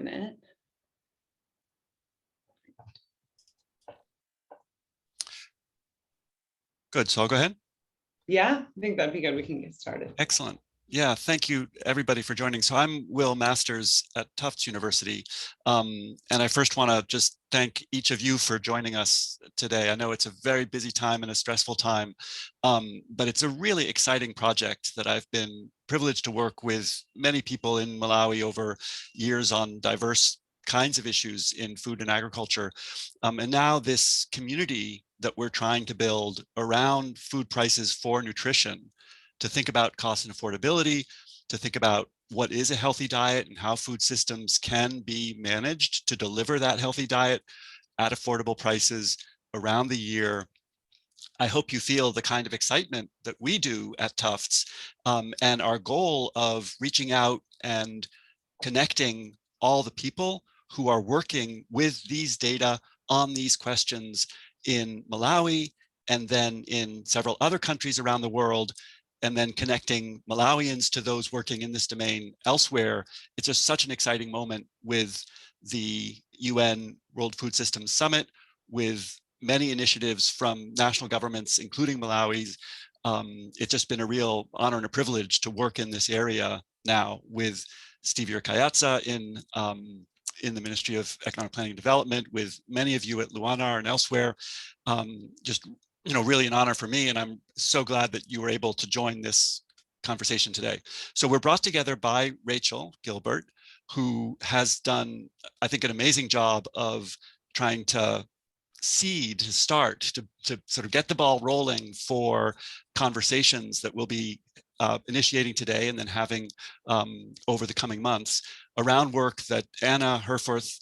minute. Good, so I'll go ahead. Yeah, I think that'd be good. We can get started. Excellent. Yeah, thank you everybody for joining. So I'm Will Masters at Tufts University. And I first want to just thank each of you for joining us today. I know it's a very busy time and a stressful time, but it's a really exciting project that I've been privileged to work with many people in Malawi over years on diverse kinds of issues in food and agriculture. And now this community that we're trying to build around food prices for nutrition, to think about cost and affordability, to think about what is a healthy diet and how food systems can be managed to deliver that healthy diet at affordable prices around the year. I hope you feel the kind of excitement that we do at Tufts, and our goal of reaching out and connecting all the people who are working with these data on these questions in Malawi and then in several other countries around the world, and then connecting Malawians to those working in this domain elsewhere. It's just such an exciting moment with the UN World Food Systems Summit, with many initiatives from national governments, including Malawi's. It's just been a real honor and a privilege to work in this area now with Stevie Kayatsa in the Ministry of Economic Planning and Development, with many of you at Luanar and elsewhere. Just really an honor for me, and I'm so glad that you were able to join this conversation today. So we're brought together by Rachel Gilbert, who has done, I think, an amazing job of trying to start to sort of get the ball rolling for conversations that we'll be initiating today and then having over the coming months around work that Anna Herforth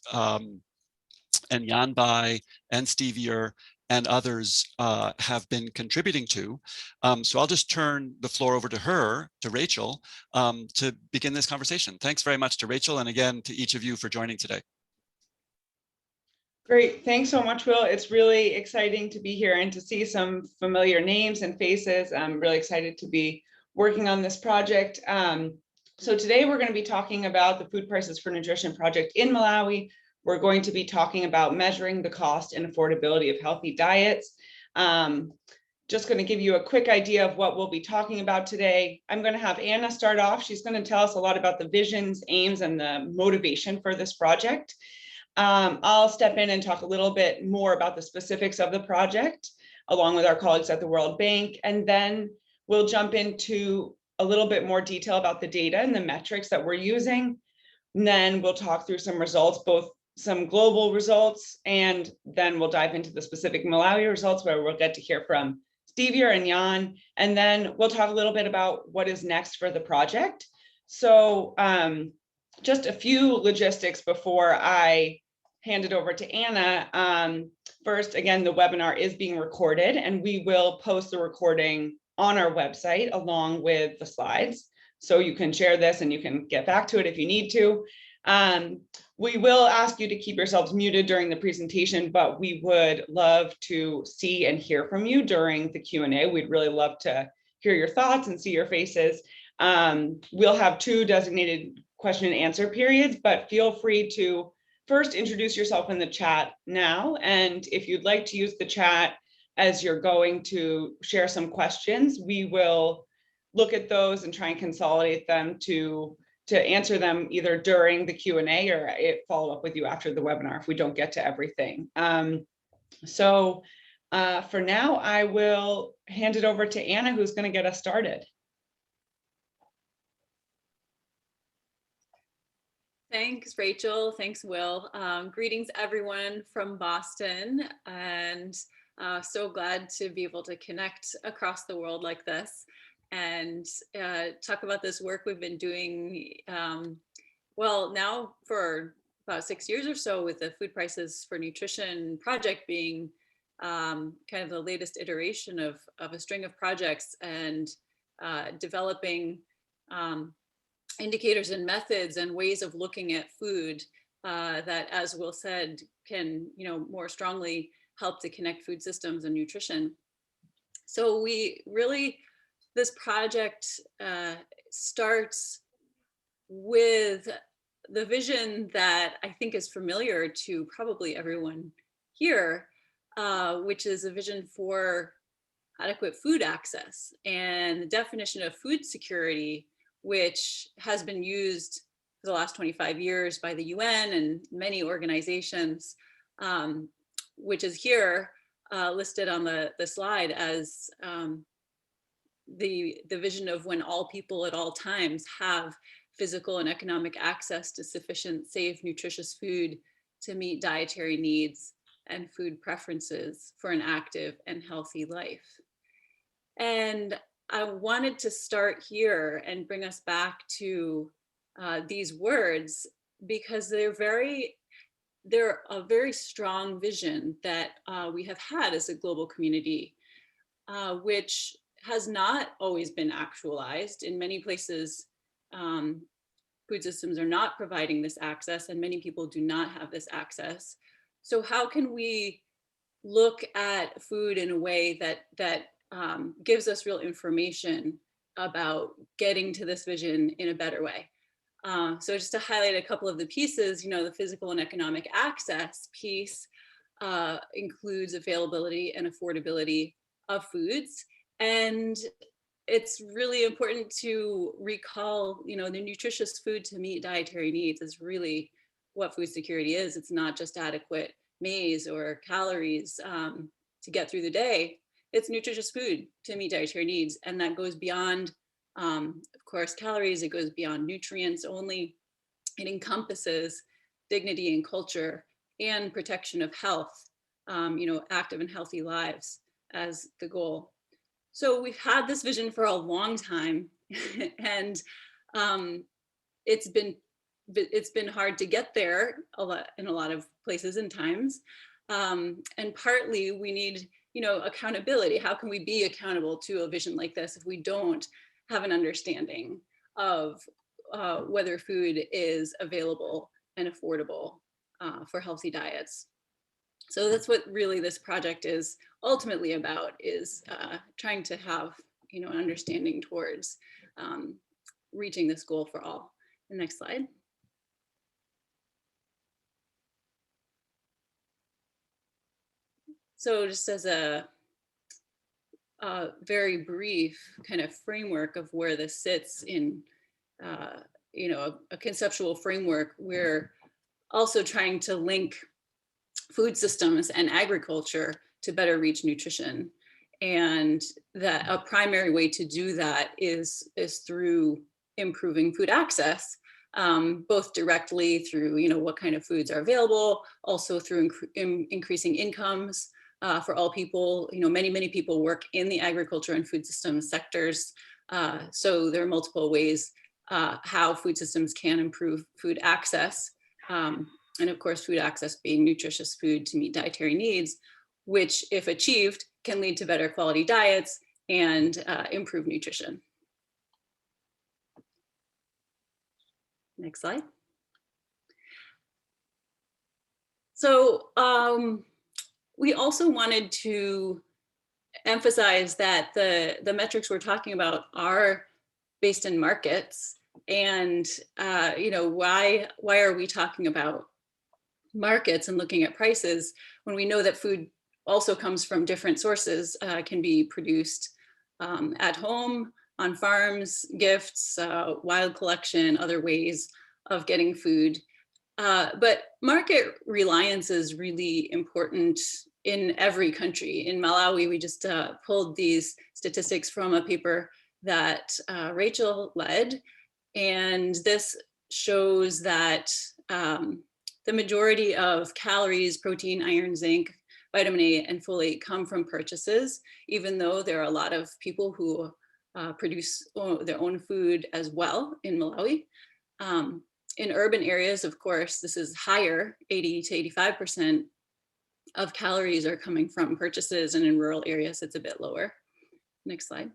and Jan Bai and Stevie and others have been contributing to. So I'll just turn the floor over to her, to Rachel, to begin this conversation. Thanks very much to Rachel, and again to each of you for joining today. Great, thanks so much, Will. It's really exciting to be here and to see some familiar names and faces. I'm really excited to be working on this project. So today we're going to be talking about the Food Prices for Nutrition project in Malawi. We're going to be talking about measuring the cost and affordability of healthy diets. Just going to give you a quick idea of what we'll be talking about today. I'm going to have Anna start off. She's going to tell us a lot about the visions, aims, and the motivation for this project. I'll step in and talk a little bit more about the specifics of the project, along with our colleagues at the World Bank, and then we'll jump into a little bit more detail about the data and the metrics that we're using. And then we'll talk through some results, both some global results, and then we'll dive into the specific Malawi results, where we'll get to hear from Stevie and Jan, and then we'll talk a little bit about what is next for the project. So just a few logistics before I hand it over to Anna. First, again, the webinar is being recorded, and we will post the recording on our website along with the slides. So you can share this and you can get back to it if you need to. We will ask you to keep yourselves muted during the presentation, but we would love to see and hear from you during the Q&A. We'd really love to hear your thoughts and see your faces. We'll have 2 designated question and answer periods, but feel free to first introduce yourself in the chat now. And if you'd like to use the chat as you're going to share some questions, we will look at those and try and consolidate them to answer them either during the Q&A or follow up with you after the webinar if we don't get to everything. So for now, I will hand it over to Anna, who's going to get us started. Thanks, Rachel. Thanks, Will. Greetings, everyone from Boston, and so glad to be able to connect across the world like this and talk about this work we've been doing, well, now for about 6 years or so, with the Food Prices for Nutrition project being kind of the latest iteration of a string of projects, and developing indicators and methods and ways of looking at food that, as Will said, can more strongly help to connect food systems and nutrition. So this project starts with the vision that I think is familiar to probably everyone here, which is a vision for adequate food access, and the definition of food security, which has been used for the last 25 years by the UN and many organizations, which is here listed on the slide as the vision of when all people at all times have physical and economic access to sufficient, safe, nutritious food to meet dietary needs and food preferences for an active and healthy life. And I wanted to start here and bring us back to these words, because they're a very strong vision that we have had as a global community, which has not always been actualized. In many places, food systems are not providing this access, and many people do not have this access. So how can we look at food in a way that gives us real information about getting to this vision in a better way? So just to highlight a couple of the pieces, the physical and economic access piece includes availability and affordability of foods. And it's really important to recall, the nutritious food to meet dietary needs is really what food security is. It's not just adequate maize or calories to get through the day. It's nutritious food to meet dietary needs. And that goes beyond, of course, calories. It goes beyond nutrients only. It encompasses dignity and culture and protection of health, active and healthy lives as the goal. So we've had this vision for a long time, and it's been hard to get there in a lot of places and times. And partly we need, accountability. How can we be accountable to a vision like this if we don't have an understanding of whether food is available and affordable for healthy diets? So that's what really this project is ultimately about, is trying to have, an understanding towards reaching this goal for all. The next slide. So just as a very brief kind of framework of where this sits in, a conceptual framework, we're also trying to link food systems and agriculture to better reach nutrition. And that a primary way to do that is through improving food access, both directly through, what kind of foods are available, also through increasing incomes for all people. Many people work in the agriculture and food systems sectors. So there are multiple ways how food systems can improve food access. And of course, food access being nutritious food to meet dietary needs, which, if achieved, can lead to better quality diets and improve nutrition. Next slide. So we also wanted to emphasize that the metrics we're talking about are based in markets. And why are we talking about markets and looking at prices when we know that food also comes from different sources, can be produced at home, on farms, gifts, wild collection, other ways of getting food. But market reliance is really important in every country. In Malawi, we just pulled these statistics from a paper that Rachel led. And this shows that the majority of calories, protein, iron, zinc, vitamin A, and folate come from purchases, even though there are a lot of people who produce their own food as well in Malawi. In urban areas, of course, this is higher, 80 to 85% of calories are coming from purchases, and in rural areas, it's a bit lower. Next slide.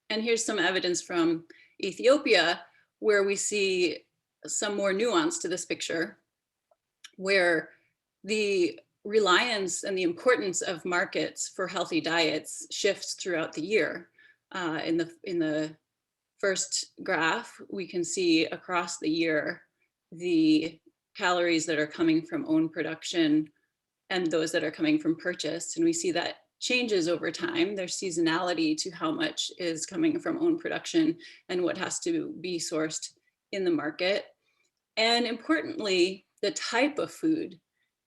And here's some evidence from Ethiopia, where we see some more nuance to this picture, where the reliance and the importance of markets for healthy diets shifts throughout the year. In the first graph, we can see across the year the calories that are coming from own production and those that are coming from purchase. And we see that changes over time. There's seasonality to how much is coming from own production and what has to be sourced in the market. And importantly, the type of food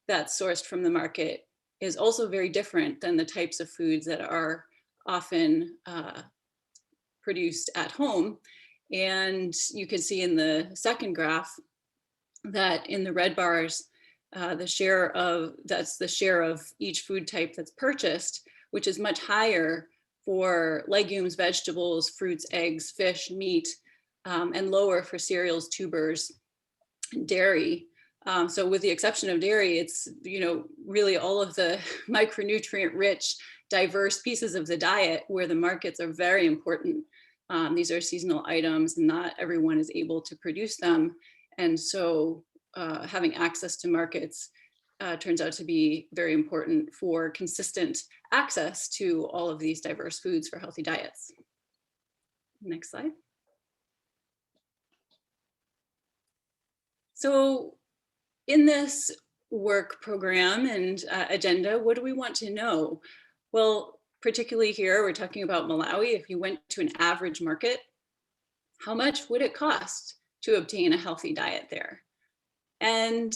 that's sourced from the market is also very different than the types of foods that are often produced at home. And you can see in the second graph that in the red bars, that's the share of each food type that's purchased, which is much higher for legumes, vegetables, fruits, eggs, fish, meat, and lower for cereals, tubers, and dairy. So with the exception of dairy, it's, really all of the micronutrient rich, diverse pieces of the diet where the markets are very important. These are seasonal items, and not everyone is able to produce them. And so having access to markets turns out to be very important for consistent access to all of these diverse foods for healthy diets. Next slide. So in this work program and agenda, what do we want to know? Well, particularly here, we're talking about Malawi. If you went to an average market, how much would it cost to obtain a healthy diet there? And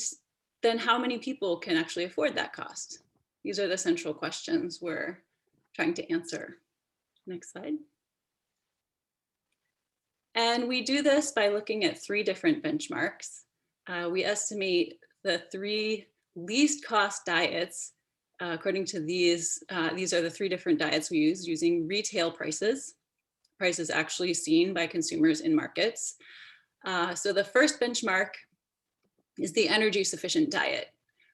then how many people can actually afford that cost? These are the central questions we're trying to answer. Next slide. And we do this by looking at 3 different benchmarks. We estimate the 3 least cost diets according to these are the 3 different diets we use using retail prices actually seen by consumers in markets. So the first benchmark is the energy sufficient diet,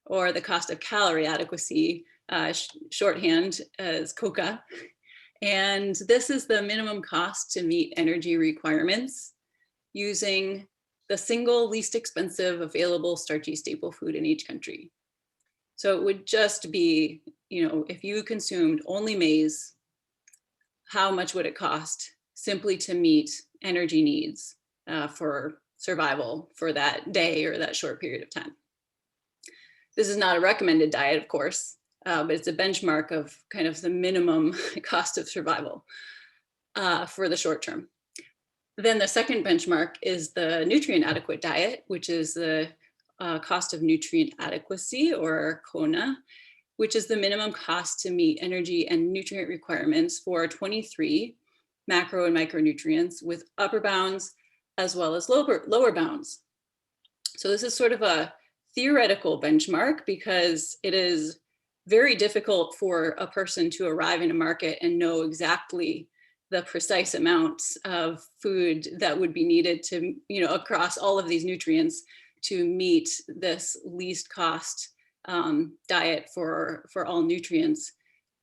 or the cost of calorie adequacy, shorthand as COCA. And this is the minimum cost to meet energy requirements using the single least expensive available starchy staple food in each country. So it would just be, if you consumed only maize, how much would it cost simply to meet energy needs for survival for that day or that short period of time? This is not a recommended diet, of course, but it's a benchmark of kind of the minimum cost of survival for the short term. Then the second benchmark is the nutrient adequate diet, which is the cost of nutrient adequacy, or CONA, which is the minimum cost to meet energy and nutrient requirements for 23 macro and micronutrients, with upper bounds as well as lower bounds. So this is sort of a theoretical benchmark because it is very difficult for a person to arrive in a market and know exactly the precise amounts of food that would be needed to, across all of these nutrients to meet this least cost diet for all nutrients.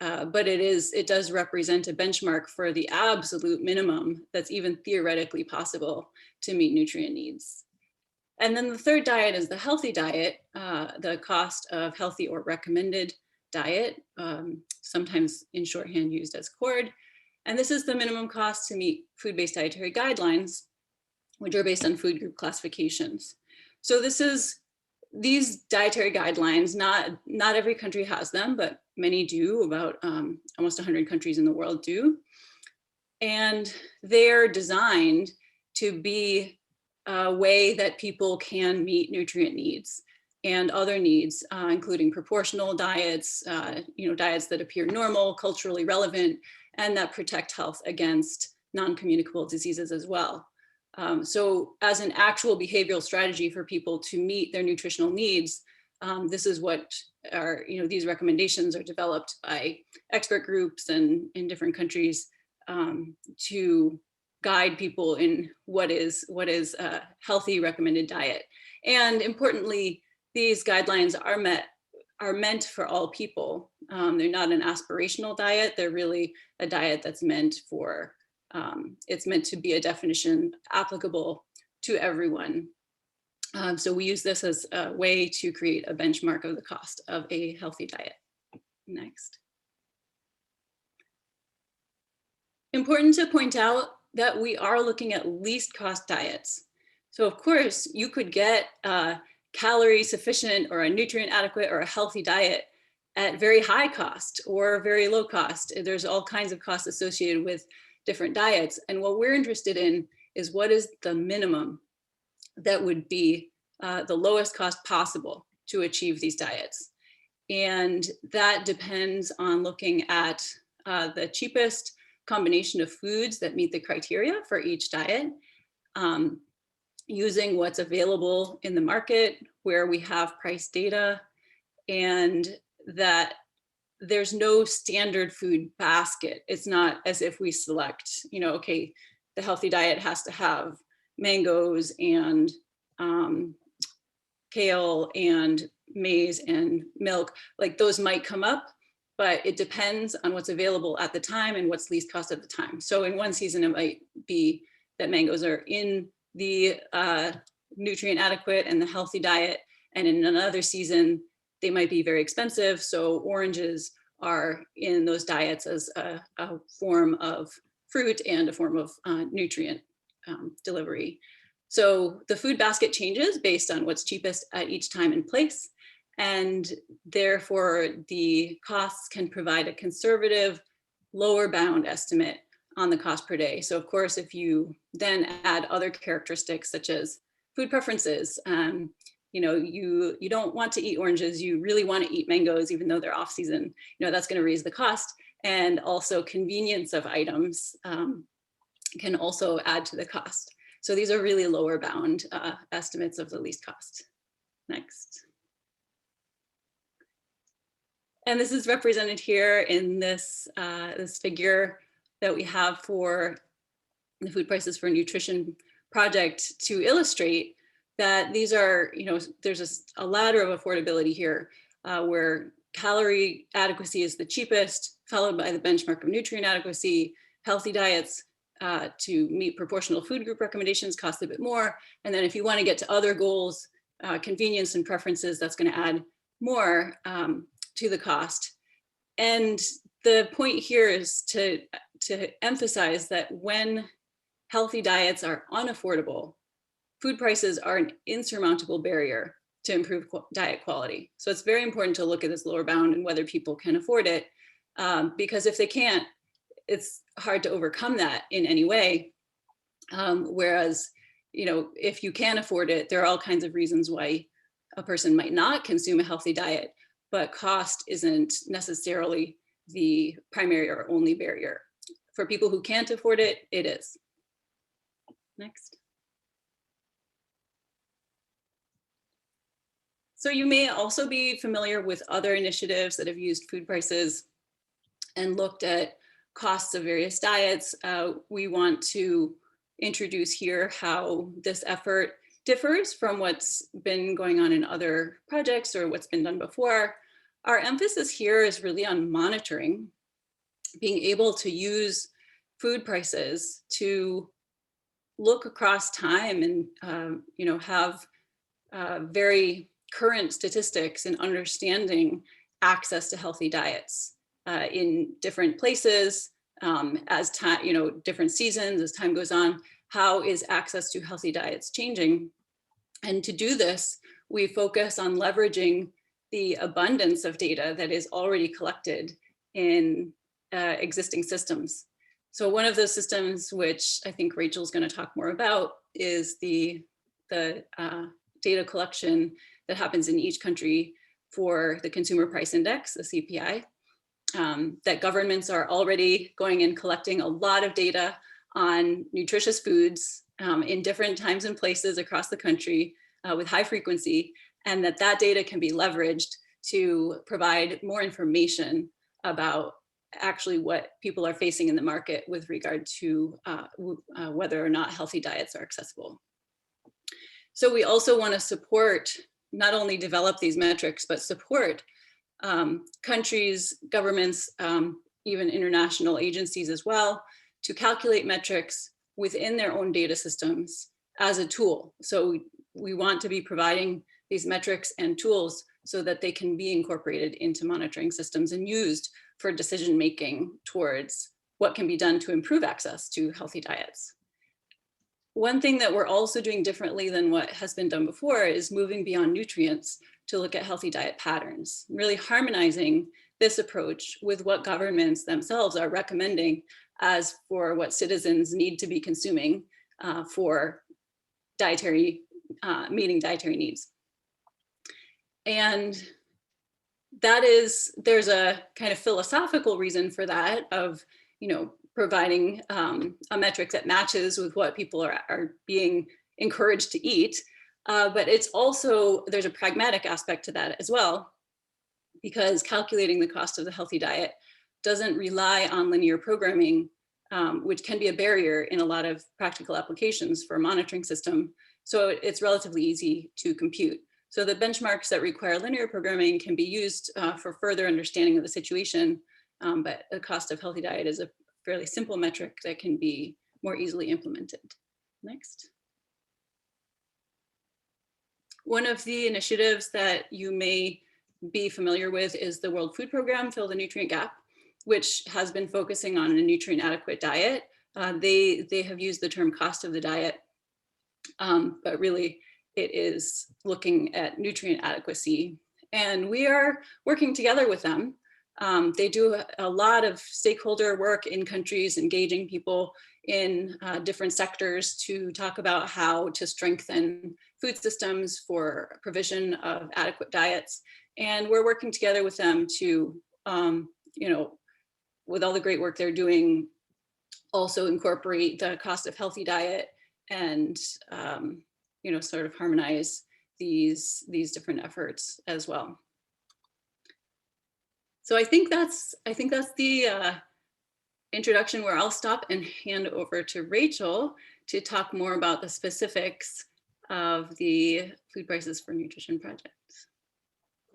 But it does represent a benchmark for the absolute minimum that's even theoretically possible to meet nutrient needs. And then the third diet is the healthy diet, the cost of healthy or recommended diet, sometimes in shorthand used as CORD. And this is the minimum cost to meet food-based dietary guidelines, which are based on food group classifications. So these dietary guidelines, not every country has them, but many do. About almost 100 countries in the world do. And they're designed to be a way that people can meet nutrient needs and other needs, including proportional diets, diets that appear normal, culturally relevant, and that protect health against non-communicable diseases as well. So as an actual behavioral strategy for people to meet their nutritional needs, this is what these recommendations are developed by expert groups and in different countries to guide people in what is a healthy recommended diet. And importantly, these guidelines are meant for all people. They're not an aspirational diet. They're really a diet that's meant for, it's meant to be a definition applicable to everyone. So we use this as a way to create a benchmark of the cost of a healthy diet. Next. Important to point out that we are looking at least cost diets. So of course you could get a calorie sufficient or a nutrient adequate or a healthy diet at very high cost or very low cost. There's all kinds of costs associated with different diets. And what we're interested in is what is the minimum that would be the lowest cost possible to achieve these diets. And that depends on looking at the cheapest combination of foods that meet the criteria for each diet, using what's available in the market where we have price data, and that there's no standard food basket. It's not as if we select, okay, the healthy diet has to have mangoes and kale and maize and milk. Like those might come up, but it depends on what's available at the time and what's least cost at the time. So in one season, it might be that mangoes are in the nutrient adequate and the healthy diet. And in another season, they might be very expensive. So oranges are in those diets as a form of fruit and a form of nutrient delivery. So the food basket changes based on what's cheapest at each time and place. And therefore the costs can provide a conservative lower bound estimate on the cost per day. So of course, if you then add other characteristics such as food preferences, you don't want to eat oranges, you really want to eat mangoes, even though they're off season, that's going to raise the cost. And also convenience of items can also add to the cost. So these are really lower bound estimates of the least cost. Next. And this is represented here in this, this figure that we have for the food prices for nutrition project to illustrate that these are, there's a ladder of affordability here where calorie adequacy is the cheapest, followed by the benchmark of nutrient adequacy. Healthy diets to meet proportional food group recommendations cost a bit more. And then if you want to get to other goals, convenience and preferences, that's going to add more to the cost. And the point here is to emphasize that when healthy diets are unaffordable, food prices are an insurmountable barrier to improve diet quality. So it's very important to look at this lower bound and whether people can afford it, because if they can't, it's hard to overcome that in any way. Whereas, if you can afford it, there are all kinds of reasons why a person might not consume a healthy diet, but cost isn't necessarily the primary or only barrier. For people who can't afford it, it is. Next. So you may also be familiar with other initiatives that have used food prices and looked at costs of various diets. We want to introduce here how this effort differs from what's been going on in other projects or what's been done before. Our emphasis here is really on monitoring, being able to use food prices to look across time and have very current statistics and understanding access to healthy diets in different places, as time, different seasons, as time goes on. How is access to healthy diets changing? And to do this, we focus on leveraging the abundance of data that is already collected in existing systems. So one of those systems, which I think Rachel's going to talk more about, is the data collection that happens in each country for the Consumer Price Index, the CPI, that governments are already going and collecting a lot of data on nutritious foods in different times and places across the country with high frequency, and that data can be leveraged to provide more information about actually what people are facing in the market with regard to whether or not healthy diets are accessible. So we also want to support, not only develop these metrics, but support countries, governments, even international agencies as well, to calculate metrics within their own data systems as a tool. So we want to be providing these metrics and tools so that they can be incorporated into monitoring systems and used for decision making towards what can be done to improve access to healthy diets. One thing that we're also doing differently than what has been done before is moving beyond nutrients to look at healthy diet patterns, really harmonizing this approach with what governments themselves are recommending as for what citizens need to be consuming for meeting dietary needs. And there's a kind of philosophical reason for that of, providing a metric that matches with what people are being encouraged to eat. But it's also, there's a pragmatic aspect to that as well, because calculating the cost of the healthy diet doesn't rely on linear programming, which can be a barrier in a lot of practical applications for a monitoring system. So it's relatively easy to compute. So the benchmarks that require linear programming can be used for further understanding of the situation, but the cost of healthy diet is a fairly simple metric that can be more easily implemented. Next. One of the initiatives that you may be familiar with is the World Food Program, Fill the Nutrient Gap, which has been focusing on a nutrient adequate diet. They have used the term cost of the diet, but really it is looking at nutrient adequacy. And we are working together with them. They do a lot of stakeholder work in countries, engaging people in different sectors to talk about how to strengthen food systems for provision of adequate diets. And we're working together with them to, with all the great work they're doing, also incorporate the cost of healthy diet and, sort of harmonize these different efforts as well. So I think that's the introduction where I'll stop and hand over to Rachel to talk more about the specifics of the Food Prices for Nutrition project.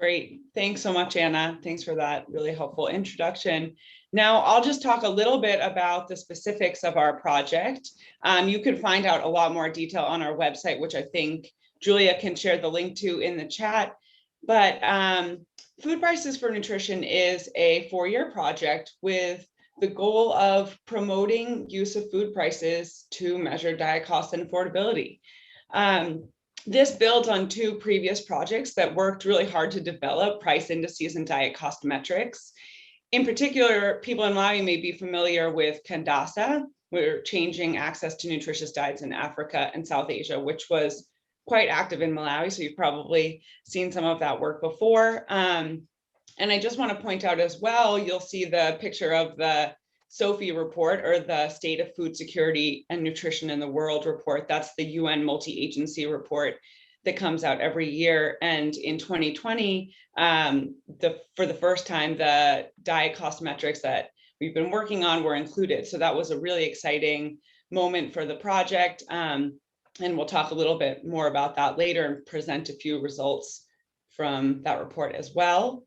Great. Thanks so much, Anna. Thanks for that really helpful introduction. Now, I'll just talk a little bit about the specifics of our project. You can find out a lot more detail on our website, which I think Julia can share the link to in the chat. But Food Prices for Nutrition is a 4-year project with the goal of promoting use of food prices to measure diet costs and affordability. This builds on 2 previous projects that worked really hard to develop price indices and diet cost metrics. In particular, people in Malawi may be familiar with Kandasa, we're changing access to nutritious diets in Africa and South Asia, which was quite active in Malawi. So you've probably seen some of that work before. And I just want to point out as well, you'll see the picture of the SOFI report, or the State of Food Security and Nutrition in the World report. That's the UN multi-agency report that comes out every year. And in 2020, for the first time, the diet cost metrics that we've been working on were included. So that was a really exciting moment for the project. And we'll talk a little bit more about that later and present a few results from that report as well.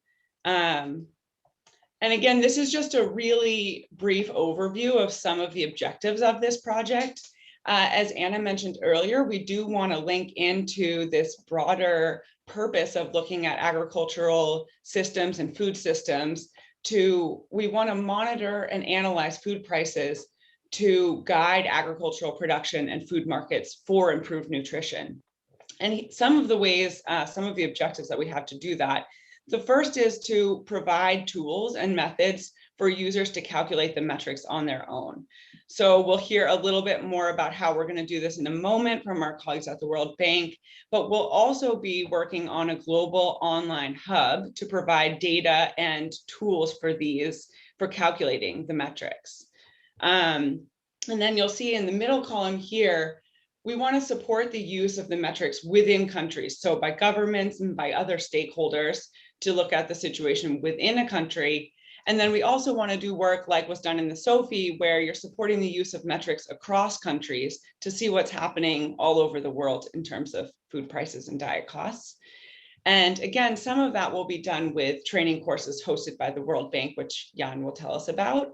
And again, this is just a really brief overview of some of the objectives of this project. As Anna mentioned earlier, we do want to link into this broader purpose of looking at agricultural systems and food systems we want to monitor and analyze food prices to guide agricultural production and food markets for improved nutrition. And some of the ways, some of the objectives that we have to do that. The first is to provide tools and methods for users to calculate the metrics on their own. So we'll hear a little bit more about how we're going to do this in a moment from our colleagues at the World Bank, but we'll also be working on a global online hub to provide data and tools for calculating the metrics. And then you'll see in the middle column here, we want to support the use of the metrics within countries, so by governments and by other stakeholders, to look at the situation within a country. And then we also want to do work like was done in the SOFI, where you're supporting the use of metrics across countries to see what's happening all over the world in terms of food prices and diet costs. And again, some of that will be done with training courses hosted by the World Bank, which Jan will tell us about.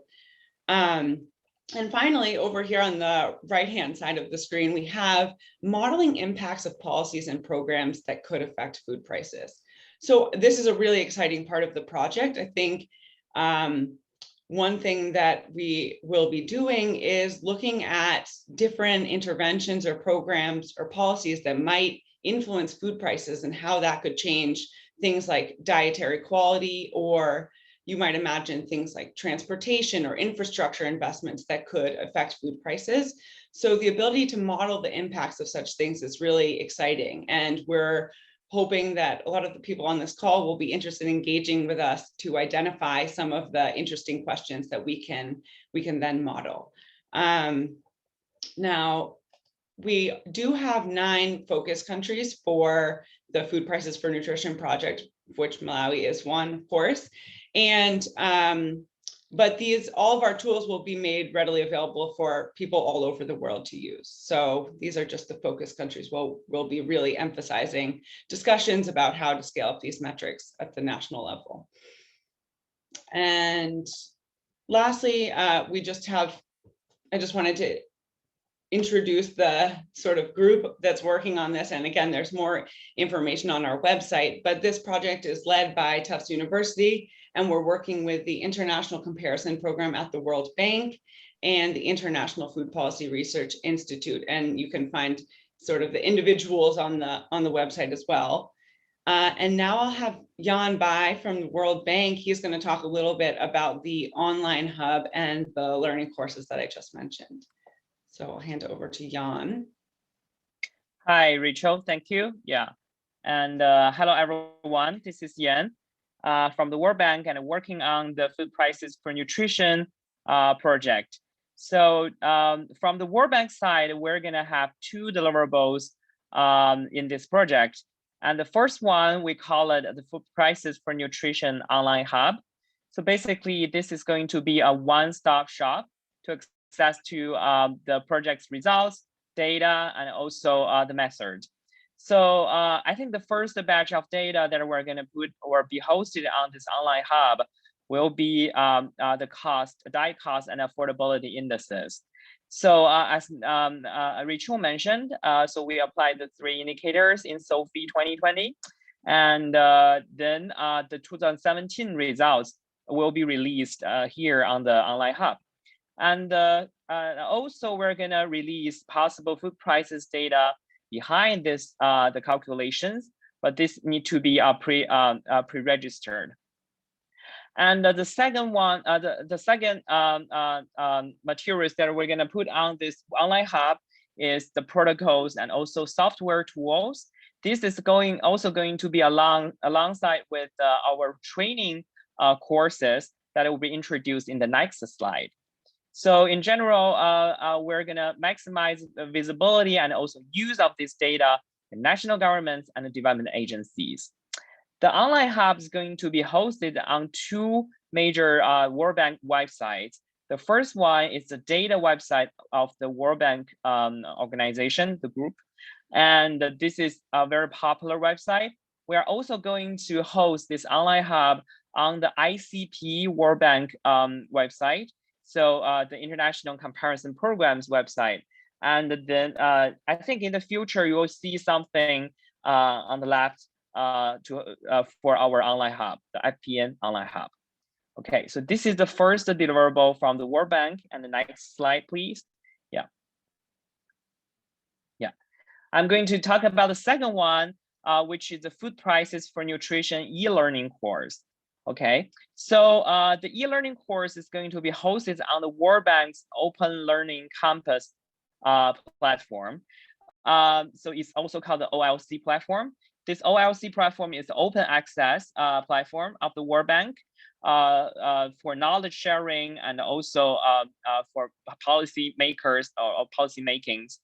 And finally, over here on the right-hand side of the screen, we have modeling impacts of policies and programs that could affect food prices. So this is a really exciting part of the project. I think one thing that we will be doing is looking at different interventions or programs or policies that might influence food prices and how that could change things like dietary quality, or you might imagine things like transportation or infrastructure investments that could affect food prices. So the ability to model the impacts of such things is really exciting. And we're hoping that a lot of the people on this call will be interested in engaging with us to identify some of the interesting questions that we can then model. Now, we do have 9 focus countries for the Food Prices for Nutrition project, which Malawi is one, of course. And but all of our tools will be made readily available for people all over the world to use. So these are just the focus countries. We'll be really emphasizing discussions about how to scale up these metrics at the national level. And lastly, I just wanted to introduce the sort of group that's working on this. And again, there's more information on our website, but this project is led by Tufts University, and we're working with the International Comparison Program at the World Bank and the International Food Policy Research Institute. And you can find sort of the individuals on the website as well. And now I'll have Jan Bai from the World Bank. He's going to talk a little bit about the online hub and the learning courses that I just mentioned. So I'll hand it over to Jan. Hi, Rachel. Thank you. Yeah. And hello, everyone. This is Yan from the World Bank, and working on the Food Prices for Nutrition project. So from the World Bank side, we're going to have 2 deliverables in this project. And the first one, we call it the Food Prices for Nutrition Online Hub. So basically, this is going to be a one-stop shop to access to the project's results, data, and also the method. So I think the first batch of data that we're going to put or be hosted on this online hub will be the diet cost and affordability indices. So as Rachel mentioned, so we applied the 3 indicators in SOFI 2020, and then the 2017 results will be released here on the online hub. And also we're gonna release possible food prices data behind this the calculations, but this need to be pre-registered. And the second one, the second materials that we're gonna put on this online hub is the protocols and also software tools. This is also going to be alongside with our training courses that will be introduced in the next slide. So in general, we're gonna maximize the visibility and also use of this data in national governments and development agencies. The online hub is going to be hosted on 2 major World Bank websites. The first one is the data website of the World Bank organization, the group. And this is a very popular website. We are also going to host this online hub on the ICP World Bank website. So the International Comparison Programs website. And then I think in the future, you will see something on the left for our online hub, the FPN online hub. Okay, so this is the first deliverable from the World Bank. And the next slide, please. Yeah. I'm going to talk about the second one, which is the Food Prices for Nutrition e-learning course. Okay, so the e-learning course is going to be hosted on the World Bank's Open Learning Campus platform. So it's also called the OLC platform. This OLC platform is the open access platform of the World Bank for knowledge sharing and also for policy makers or policy makings.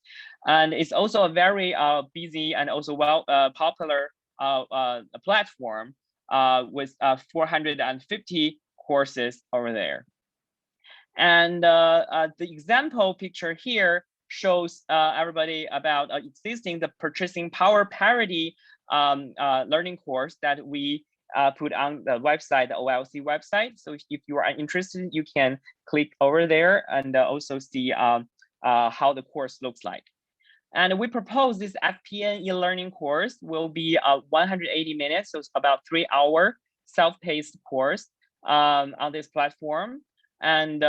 And it's also a very busy and also popular platform with 450 courses over there. And the example picture here shows everybody about existing the purchasing power parity learning course that we put on the website, the OLC website. So if you are interested, you can click over there and also see how the course looks like. And we propose this FPN e-learning course will be 180 minutes, so it's about 3-hour self-paced course on this platform. And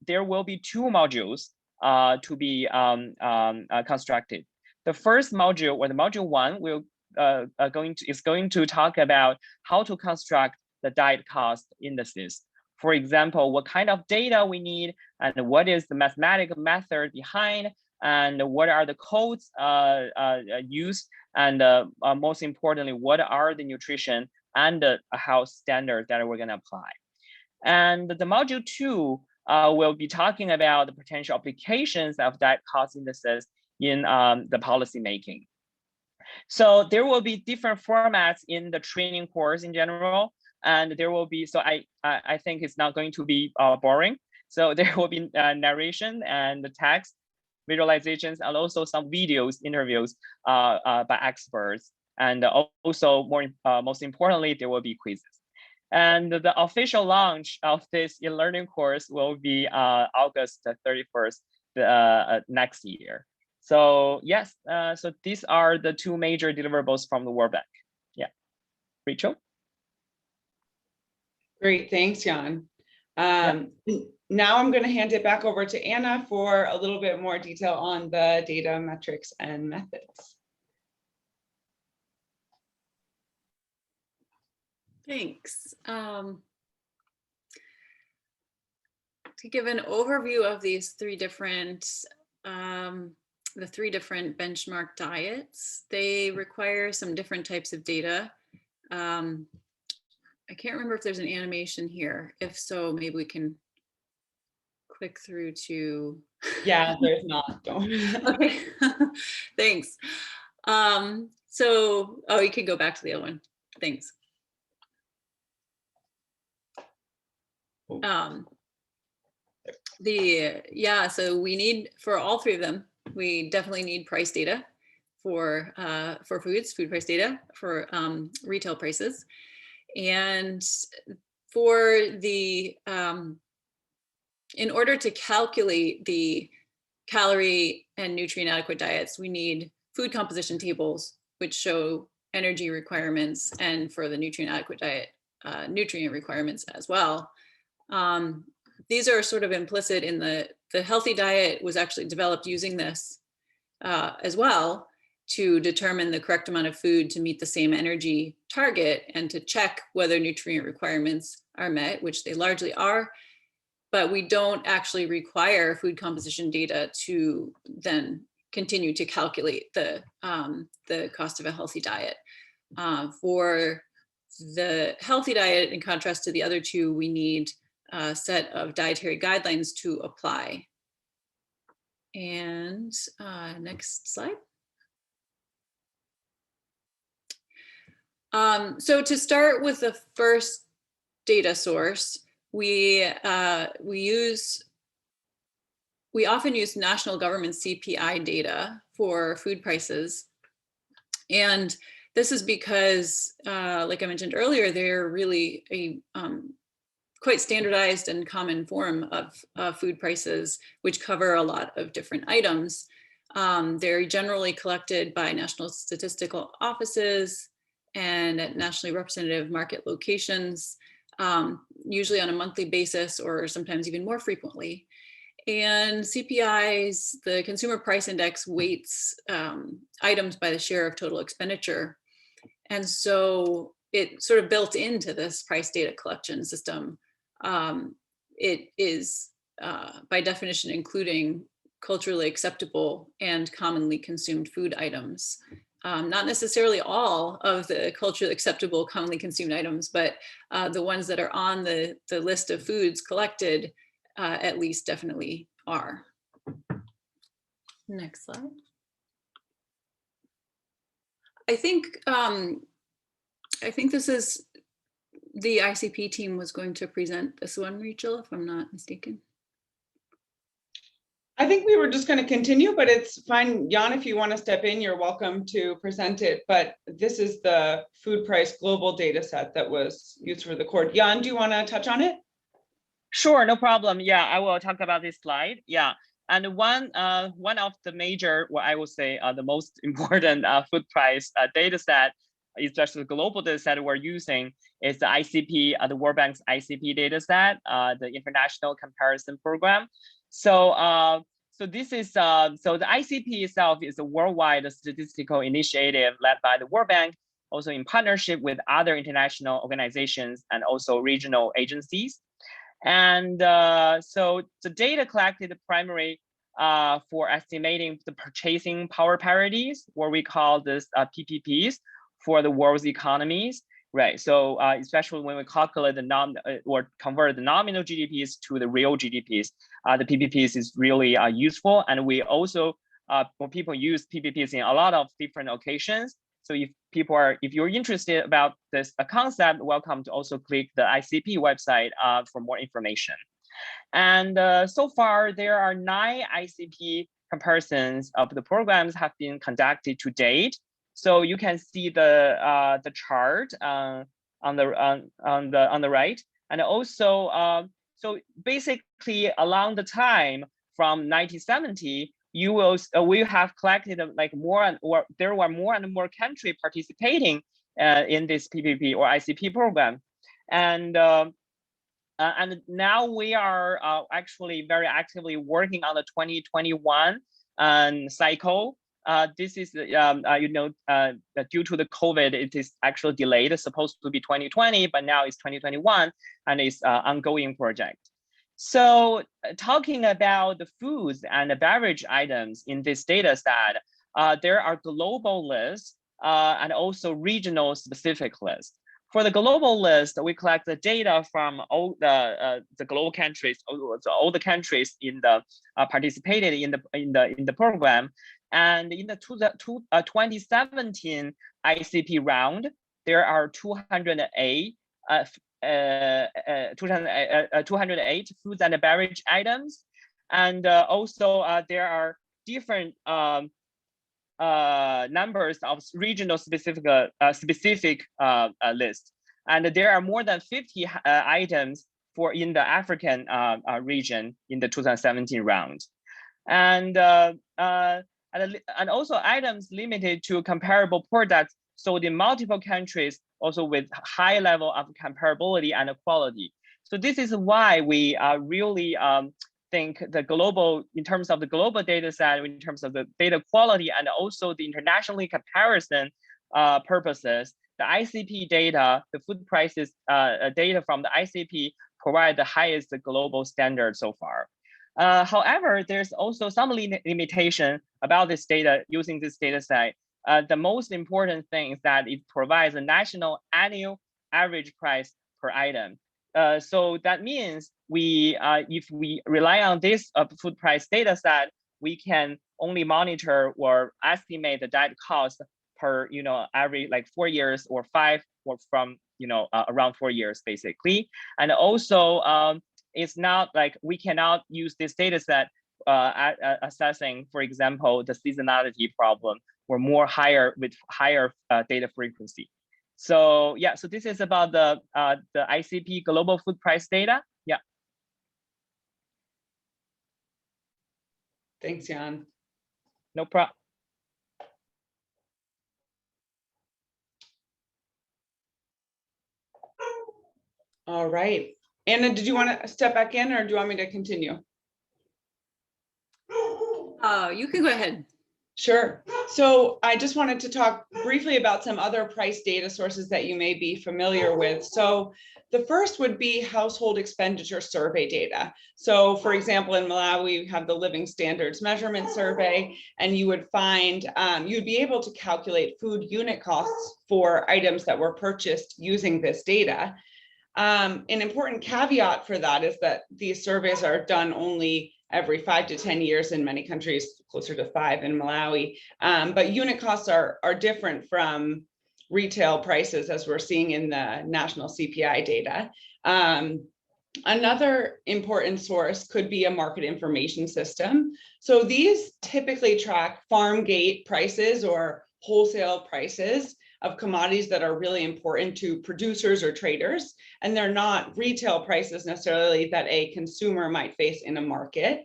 there will be two modules to be constructed. The first module, or the module 1, will is going to talk about how to construct the diet cost indices. For example, what kind of data we need, and what is the mathematical method behind, and what are the codes used, and most importantly, what are the nutrition and the health standards that we're going to apply. And the module 2 will be talking about the potential applications of diet cost indices in the policy making. So there will be different formats in the training course in general, and there will be, so I think it's not going to be boring. So there will be narration and the text, visualizations, and also some videos, interviews by experts. And also, most importantly, there will be quizzes. And the official launch of this e-learning course will be August 31st next year. So yes, so these are the two major deliverables from the World Bank. Yeah, Rachel? Great, thanks, Jan. Yeah. Now I'm going to hand it back over to Anna for a little bit more detail on the data, metrics, and methods. Thanks. To give an overview of these three different benchmark diets, they require some different types of data. I can't remember if there's an animation here. If so, maybe we can click through to. Yeah, there's not. Don't. Okay, thanks. So, oh, you can go back to the other one. Thanks. So we need, for all three of them, we definitely need price data for foods, food price data for retail prices. And for the, in order to calculate the calorie and nutrient adequate diets, we need food composition tables, which show energy requirements, and for the nutrient adequate diet, nutrient requirements as well. These are sort of implicit in the healthy diet was actually developed using this as well to determine the correct amount of food to meet the same energy target and to check whether nutrient requirements are met, which they largely are, but we don't actually require food composition data to then continue to calculate the cost of a healthy diet. For the healthy diet, in contrast to the other two, we need a set of dietary guidelines to apply. And next slide. So to start with the first data source, we often use national government CPI data for food prices. And this is because, like I mentioned earlier, they're really a quite standardized and common form of food prices, which cover a lot of different items. They're generally collected by national statistical offices and at nationally representative market locations, usually on a monthly basis or sometimes even more frequently. And CPIs, the Consumer Price Index, weights items by the share of total expenditure. And so it sort of built into this price data collection system. It is, by definition, including culturally acceptable and commonly consumed food items. Not necessarily all of the culturally acceptable, commonly consumed items, but the ones that are on the list of foods collected, at least definitely are. Next slide. I think this is, the ICP team was going to present this one, Rachel, if I'm not mistaken. I think we were just going to continue, but it's fine. Jan, if you want to step in, you're welcome to present it. But this is the food price global data set that was used for the court. Jan, do you want to touch on it? Sure, no problem. Yeah, I will talk about this slide. Yeah, and one of the major, what I would say, the most important food price data set especially the global data set we're using is the ICP, the World Bank's ICP data set, the International Comparison Program. So so this is so the ICP itself is a worldwide statistical initiative led by the World Bank, also in partnership with other international organizations and also regional agencies. And so the data collected primarily for estimating the purchasing power parities, what we call this PPPs for the world's economies, right? So especially when we calculate the or convert the nominal GDPs to the real GDPs, the PPPs is really useful. And we also, when people use PPPs in a lot of different occasions. So if you're interested about this concept, welcome to also click the ICP website for more information. And so far, there are 9 ICP comparisons of the programs have been conducted to date. So you can see the chart on the right, and also so basically along the time from 1970, you will we have collected like there were more and more countries participating in this PPP or ICP program, and now we are actually very actively working on the 2021 cycle. This is due to the COVID, it is actually delayed. It's supposed to be 2020, but now it's 2021, and it's an ongoing project. So talking about the foods and the beverage items in this data set, there are global lists and also regional specific lists. For the global list, we collect the data from all the global countries, all the countries in the participated in the program. And in the 2017 ICP round, there are 208 foods and beverage items, and also there are different numbers of regional specific lists, and there are more than 50 items in the African region in the 2017 round, and also items limited to comparable products sold in multiple countries, also with high level of comparability and quality. So this is why we really think the global, in terms of the global data set, in terms of the data quality and also the internationally comparison purposes, the ICP data, the food prices data from the ICP provide the highest global standard so far. However, there's also some limitation about this data, using this data set. The most important thing is that it provides a national annual average price per item. So that means if we rely on this food price data set, we can only monitor or estimate the diet cost per every like 4 years or 5 or from around 4 years basically. And also it's not like we cannot use this data set assessing, for example, the seasonality problem or higher data frequency. So yeah, so this is about the ICP global food price data. Yeah. Thanks, Jan. No problem. All right. Anna, did you want to step back in, or do you want me to continue? You can go ahead. Sure. So I just wanted to talk briefly about some other price data sources that you may be familiar with. So the first would be household expenditure survey data. So for example, in Malawi, we have the Living Standards Measurement Survey, and you would find, you'd be able to calculate food unit costs for items that were purchased using this data. An important caveat for that is that these surveys are done only every 5 to 10 years in many countries, closer to 5 in Malawi. But unit costs are different from retail prices, as we're seeing in the national CPI data. Another important source could be a market information system. So these typically track farm gate prices or wholesale prices of commodities that are really important to producers or traders, and they're not retail prices necessarily that a consumer might face in a market.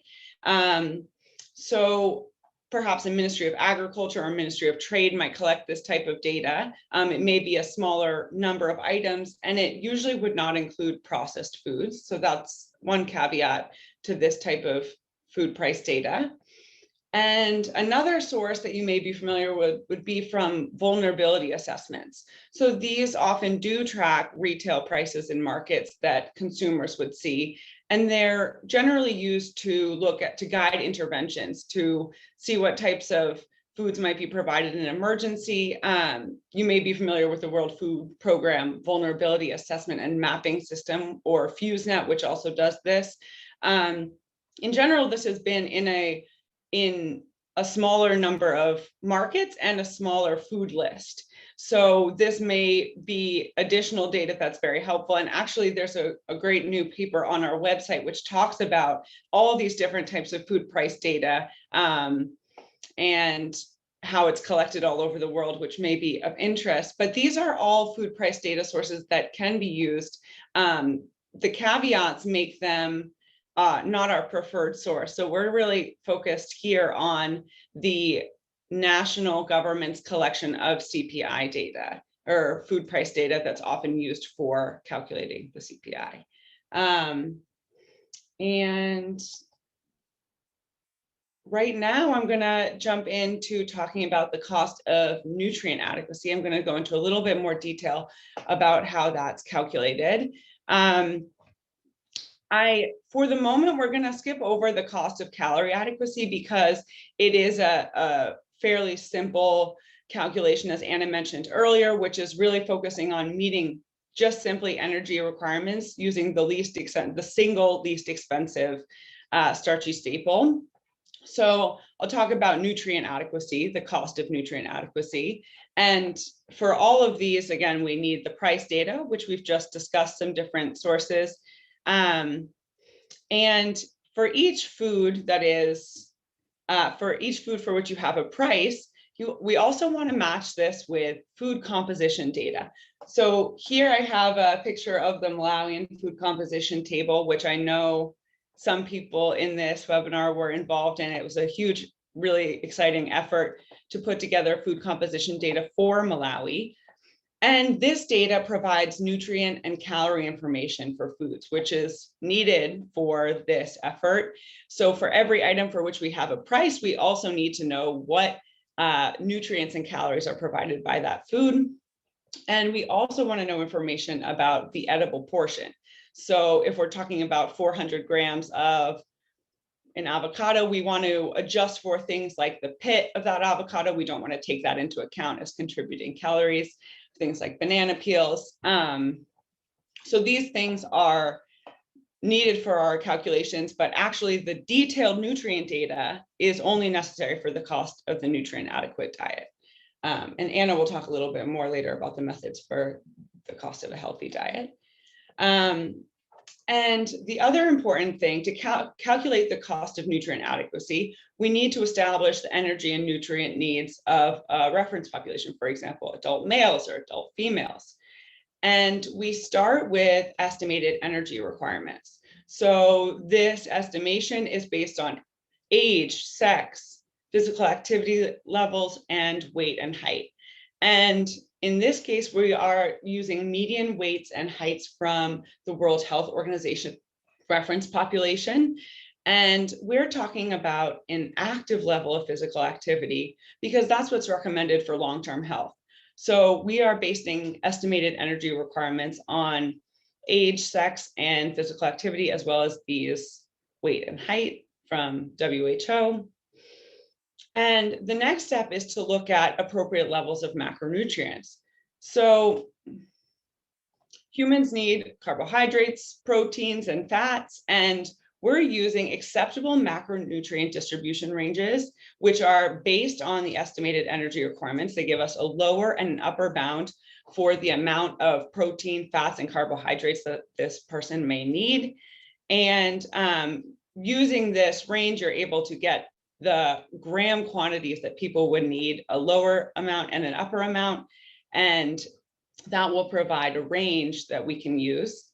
So perhaps a Ministry of Agriculture or Ministry of Trade might collect this type of data. It may be a smaller number of items, and it usually would not include processed foods. So that's one caveat to this type of food price data. And another source that you may be familiar with would be from vulnerability assessments. So these often do track retail prices in markets that consumers would see. And they're generally used to guide interventions, to see what types of foods might be provided in an emergency. You may be familiar with the World Food Program Vulnerability Assessment and Mapping System, or FuseNet, which also does this. In general, this has been in a smaller number of markets and a smaller food list. So this may be additional data that's very helpful. And actually, there's a great new paper on our website which talks about all these different types of food price data and how it's collected all over the world, which may be of interest. But these are all food price data sources that can be used. The caveats make them not our preferred source. So we're really focused here on the national government's collection of CPI data, or food price data, that's often used for calculating the CPI. And right now I'm gonna jump into talking about the cost of nutrient adequacy. I'm gonna go into a little bit more detail about how that's calculated. For the moment, we're going to skip over the cost of calorie adequacy because it is a fairly simple calculation, as Anna mentioned earlier, which is really focusing on meeting just simply energy requirements using the single least expensive starchy staple. So I'll talk about nutrient adequacy, the cost of nutrient adequacy. And for all of these, again, we need the price data, which we've just discussed some different sources. And for each food for which you have a price, we also want to match this with food composition data. So here I have a picture of the Malawian food composition table, which I know some people in this webinar were involved in. It was a huge, really exciting effort to put together food composition data for Malawi. And this data provides nutrient and calorie information for foods, which is needed for this effort. So for every item for which we have a price, we also need to know what nutrients and calories are provided by that food. And we also want to know information about the edible portion. So if we're talking about 400 grams of an avocado, we want to adjust for things like the pit of that avocado. We don't want to take that into account as contributing calories. Things like banana peels. So these things are needed for our calculations, but actually the detailed nutrient data is only necessary for the cost of the nutrient adequate diet. And Anna will talk a little bit more later about the methods for the cost of a healthy diet. And the other important thing to calculate the cost of nutrient adequacy, we need to establish the energy and nutrient needs of a reference population, for example, adult males or adult females. And we start with estimated energy requirements. So this estimation is based on age, sex, physical activity levels, and weight and height. And in this case, we are using median weights and heights from the World Health Organization reference population. And we're talking about an active level of physical activity because that's what's recommended for long-term health. So we are basing estimated energy requirements on age, sex, and physical activity, as well as these weight and height from WHO. And the next step is to look at appropriate levels of macronutrients. So humans need carbohydrates, proteins, and fats, and we're using acceptable macronutrient distribution ranges, which are based on the estimated energy requirements. They give us a lower and an upper bound for the amount of protein, fats, and carbohydrates that this person may need. And using this range, you're able to get the gram quantities that people would need, a lower amount and an upper amount, and that will provide a range that we can use.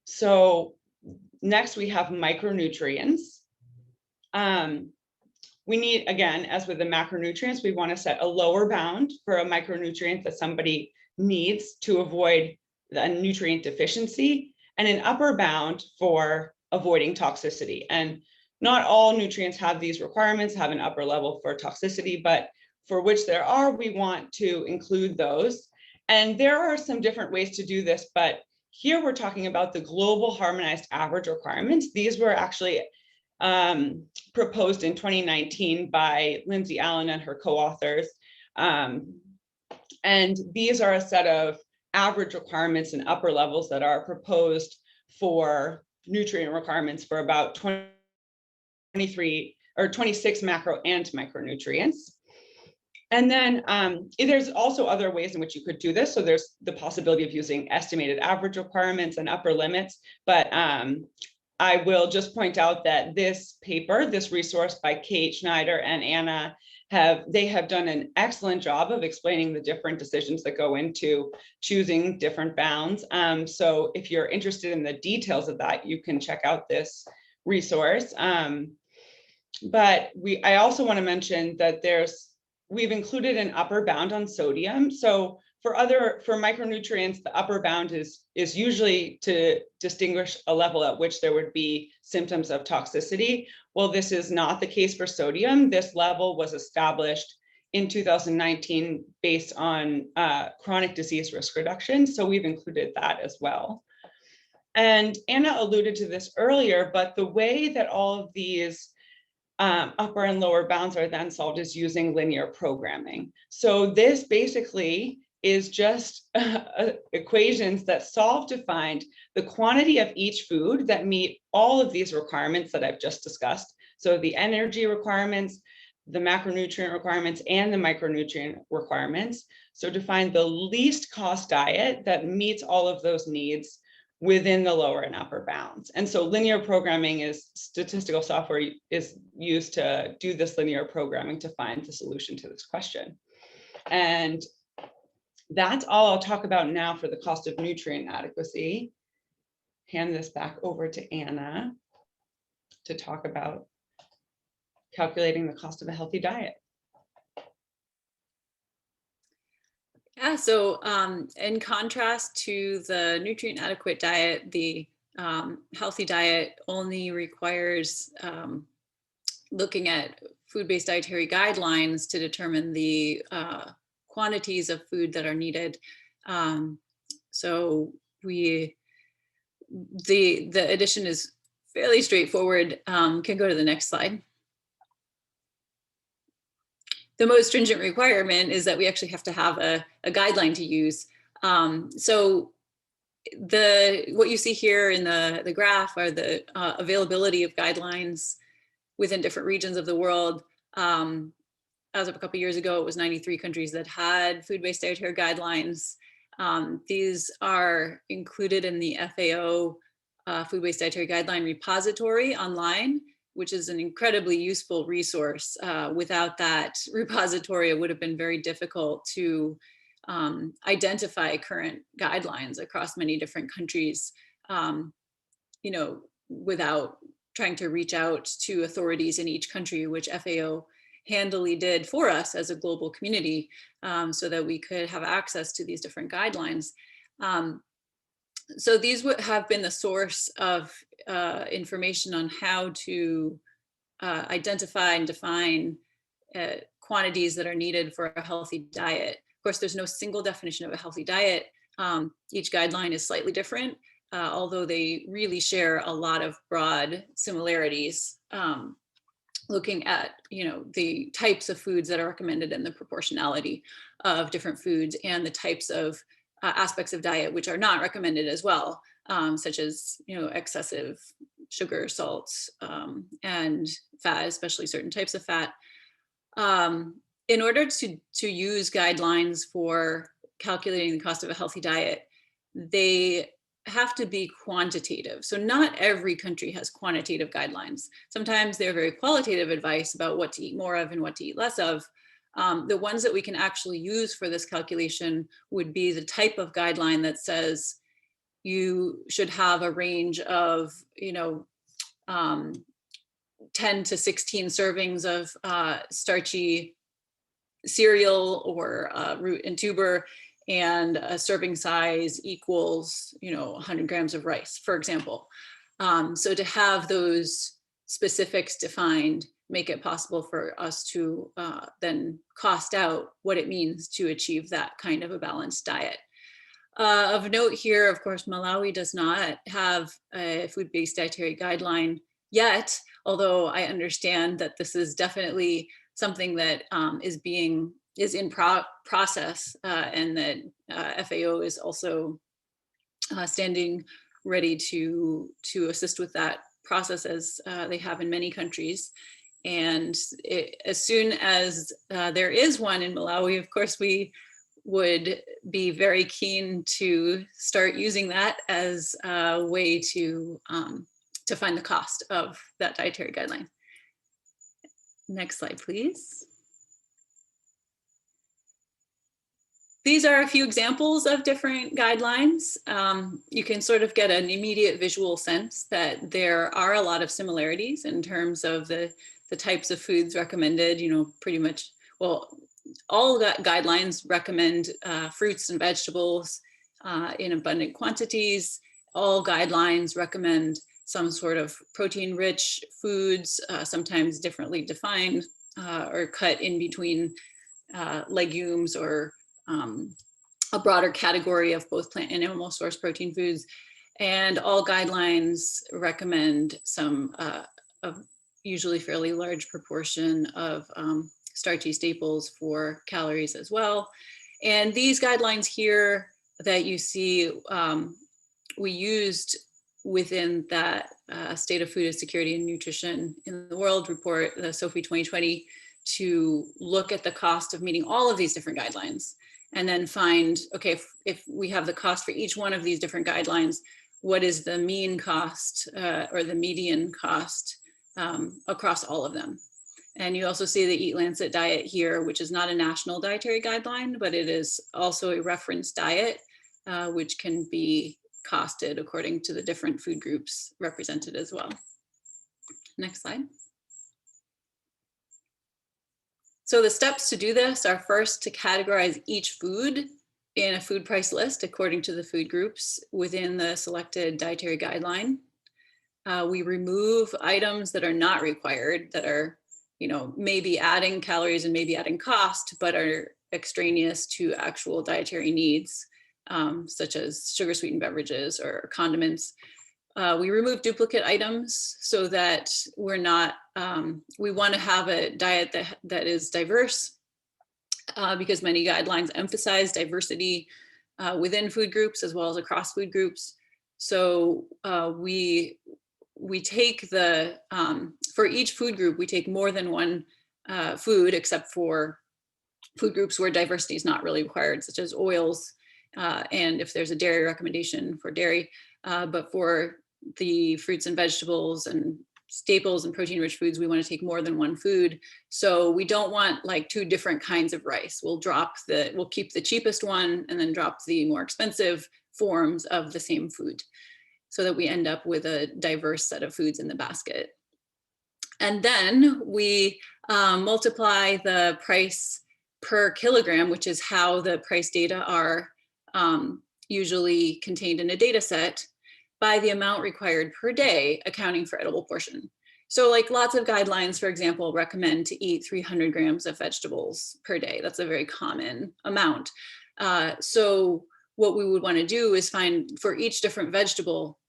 So next we have micronutrients. we need, again, as with the macronutrients, we want to set a lower bound for a micronutrient that somebody needs to avoid a nutrient deficiency, and an upper bound for avoiding toxicity. And not all nutrients have these requirements, have an upper level for toxicity, but for which there are, we want to include those. And there are some different ways to do this, but here we're talking about the global harmonized average requirements. These were actually proposed in 2019 by Lindsay Allen and her co-authors. And these are a set of average requirements and upper levels that are proposed for nutrient requirements for about 23 or 26 macro and micronutrients. And then there's also other ways in which you could do this. So there's the possibility of using estimated average requirements and upper limits, but I will just point out that this paper, this resource by Kate Schneider and Anna, they have done an excellent job of explaining the different decisions that go into choosing different bounds. So if you're interested in the details of that, you can check out this resource. But I also want to mention that we've included an upper bound on sodium. So for micronutrients, the upper bound is usually to distinguish a level at which there would be symptoms of toxicity. Well, this is not the case for sodium. This level was established in 2019 based on chronic disease risk reduction. So we've included that as well. And Anna alluded to this earlier, but the way that all of these upper and lower bounds are then solved is using linear programming. So this basically is just equations that solve to find the quantity of each food that meet all of these requirements that I've just discussed. So the energy requirements, the macronutrient requirements, and the micronutrient requirements. So to find the least cost diet that meets all of those needs within the lower and upper bounds. And so linear programming is statistical software is used to do this linear programming to find the solution to this question. And that's all I'll talk about now for the cost of nutrient adequacy. Hand this back over to Anna to talk about calculating the cost of a healthy diet. Yeah, so in contrast to the nutrient adequate diet, the healthy diet only requires looking at food-based dietary guidelines to determine the quantities of food that are needed. So the addition is fairly straightforward. Can go to the next slide. The most stringent requirement is that we actually have to have a guideline to use. So what you see here in the graph are the availability of guidelines within different regions of the world. As of a couple of years ago, it was 93 countries that had food-based dietary guidelines. These are included in the FAO food-based dietary guideline repository online, which is an incredibly useful resource. Without that repository, it would have been very difficult to identify current guidelines across many different countries, without trying to reach out to authorities in each country, which FAO handily did for us as a global community, so that we could have access to these different guidelines. So these would have been the source of information on how to identify and define quantities that are needed for a healthy diet. Of course, there's no single definition of a healthy diet. Each guideline is slightly different, although they really share a lot of broad similarities, looking at the types of foods that are recommended and the proportionality of different foods and the types of aspects of diet which are not recommended as well, such as excessive sugar, salts, and fat, especially certain types of fat. In order to use guidelines for calculating the cost of a healthy diet, they have to be quantitative. So not every country has quantitative guidelines. Sometimes they're very qualitative advice about what to eat more of and what to eat less of. The ones that we can actually use for this calculation would be the type of guideline that says you should have a range of, 10 to 16 servings of starchy cereal or root and tuber, and a serving size equals, 100 grams of rice, for example. So to have those specifics defined make it possible for us to then cost out what it means to achieve that kind of a balanced diet. Of note here, of course, Malawi does not have a food-based dietary guideline yet, although I understand that this is definitely something that is in process, and that FAO is also standing ready to assist with that process, as they have in many countries. And as soon as there is one in Malawi, of course, we would be very keen to start using that as a way to find the cost of that dietary guideline. Next slide, please. These are a few examples of different guidelines. You can sort of get an immediate visual sense that there are a lot of similarities in terms of the types of foods recommended. Pretty much, well, all guidelines recommend fruits and vegetables in abundant quantities. All guidelines recommend some sort of protein-rich foods, sometimes differently defined or cut in between legumes or a broader category of both plant and animal source protein foods. And all guidelines recommend some usually fairly large proportion of starchy staples for calories as well. And these guidelines here that you see, we used within that State of Food Security and Nutrition in the World report, the SOFI 2020, to look at the cost of meeting all of these different guidelines, and then find, okay, if we have the cost for each one of these different guidelines, what is the mean cost or the median cost across all of them. And you also see the Eat Lancet diet here, which is not a national dietary guideline, but it is also a reference diet, which can be costed according to the different food groups represented as well. Next slide. So the steps to do this are first to categorize each food in a food price list according to the food groups within the selected dietary guideline. We remove items that are not required, that are, maybe adding calories and maybe adding cost, but are extraneous to actual dietary needs, such as sugar sweetened beverages or condiments. We remove duplicate items so that we're not, we want to have a diet that is diverse, because many guidelines emphasize diversity within food groups as well as across food groups. So we take for each food group, we take more than one food, except for food groups where diversity is not really required, such as oils, and if there's a dairy recommendation for dairy, but for the fruits and vegetables and staples and protein-rich foods, we want to take more than one food. So we don't want like two different kinds of rice. We'll keep the cheapest one and then drop the more expensive forms of the same food, so that we end up with a diverse set of foods in the basket. And then we multiply the price per kilogram, which is how the price data are usually contained in a data set, by the amount required per day, accounting for edible portion. So like lots of guidelines, for example, recommend to eat 300 grams of vegetables per day. That's a very common amount. So what we would want to do is find for each different vegetable,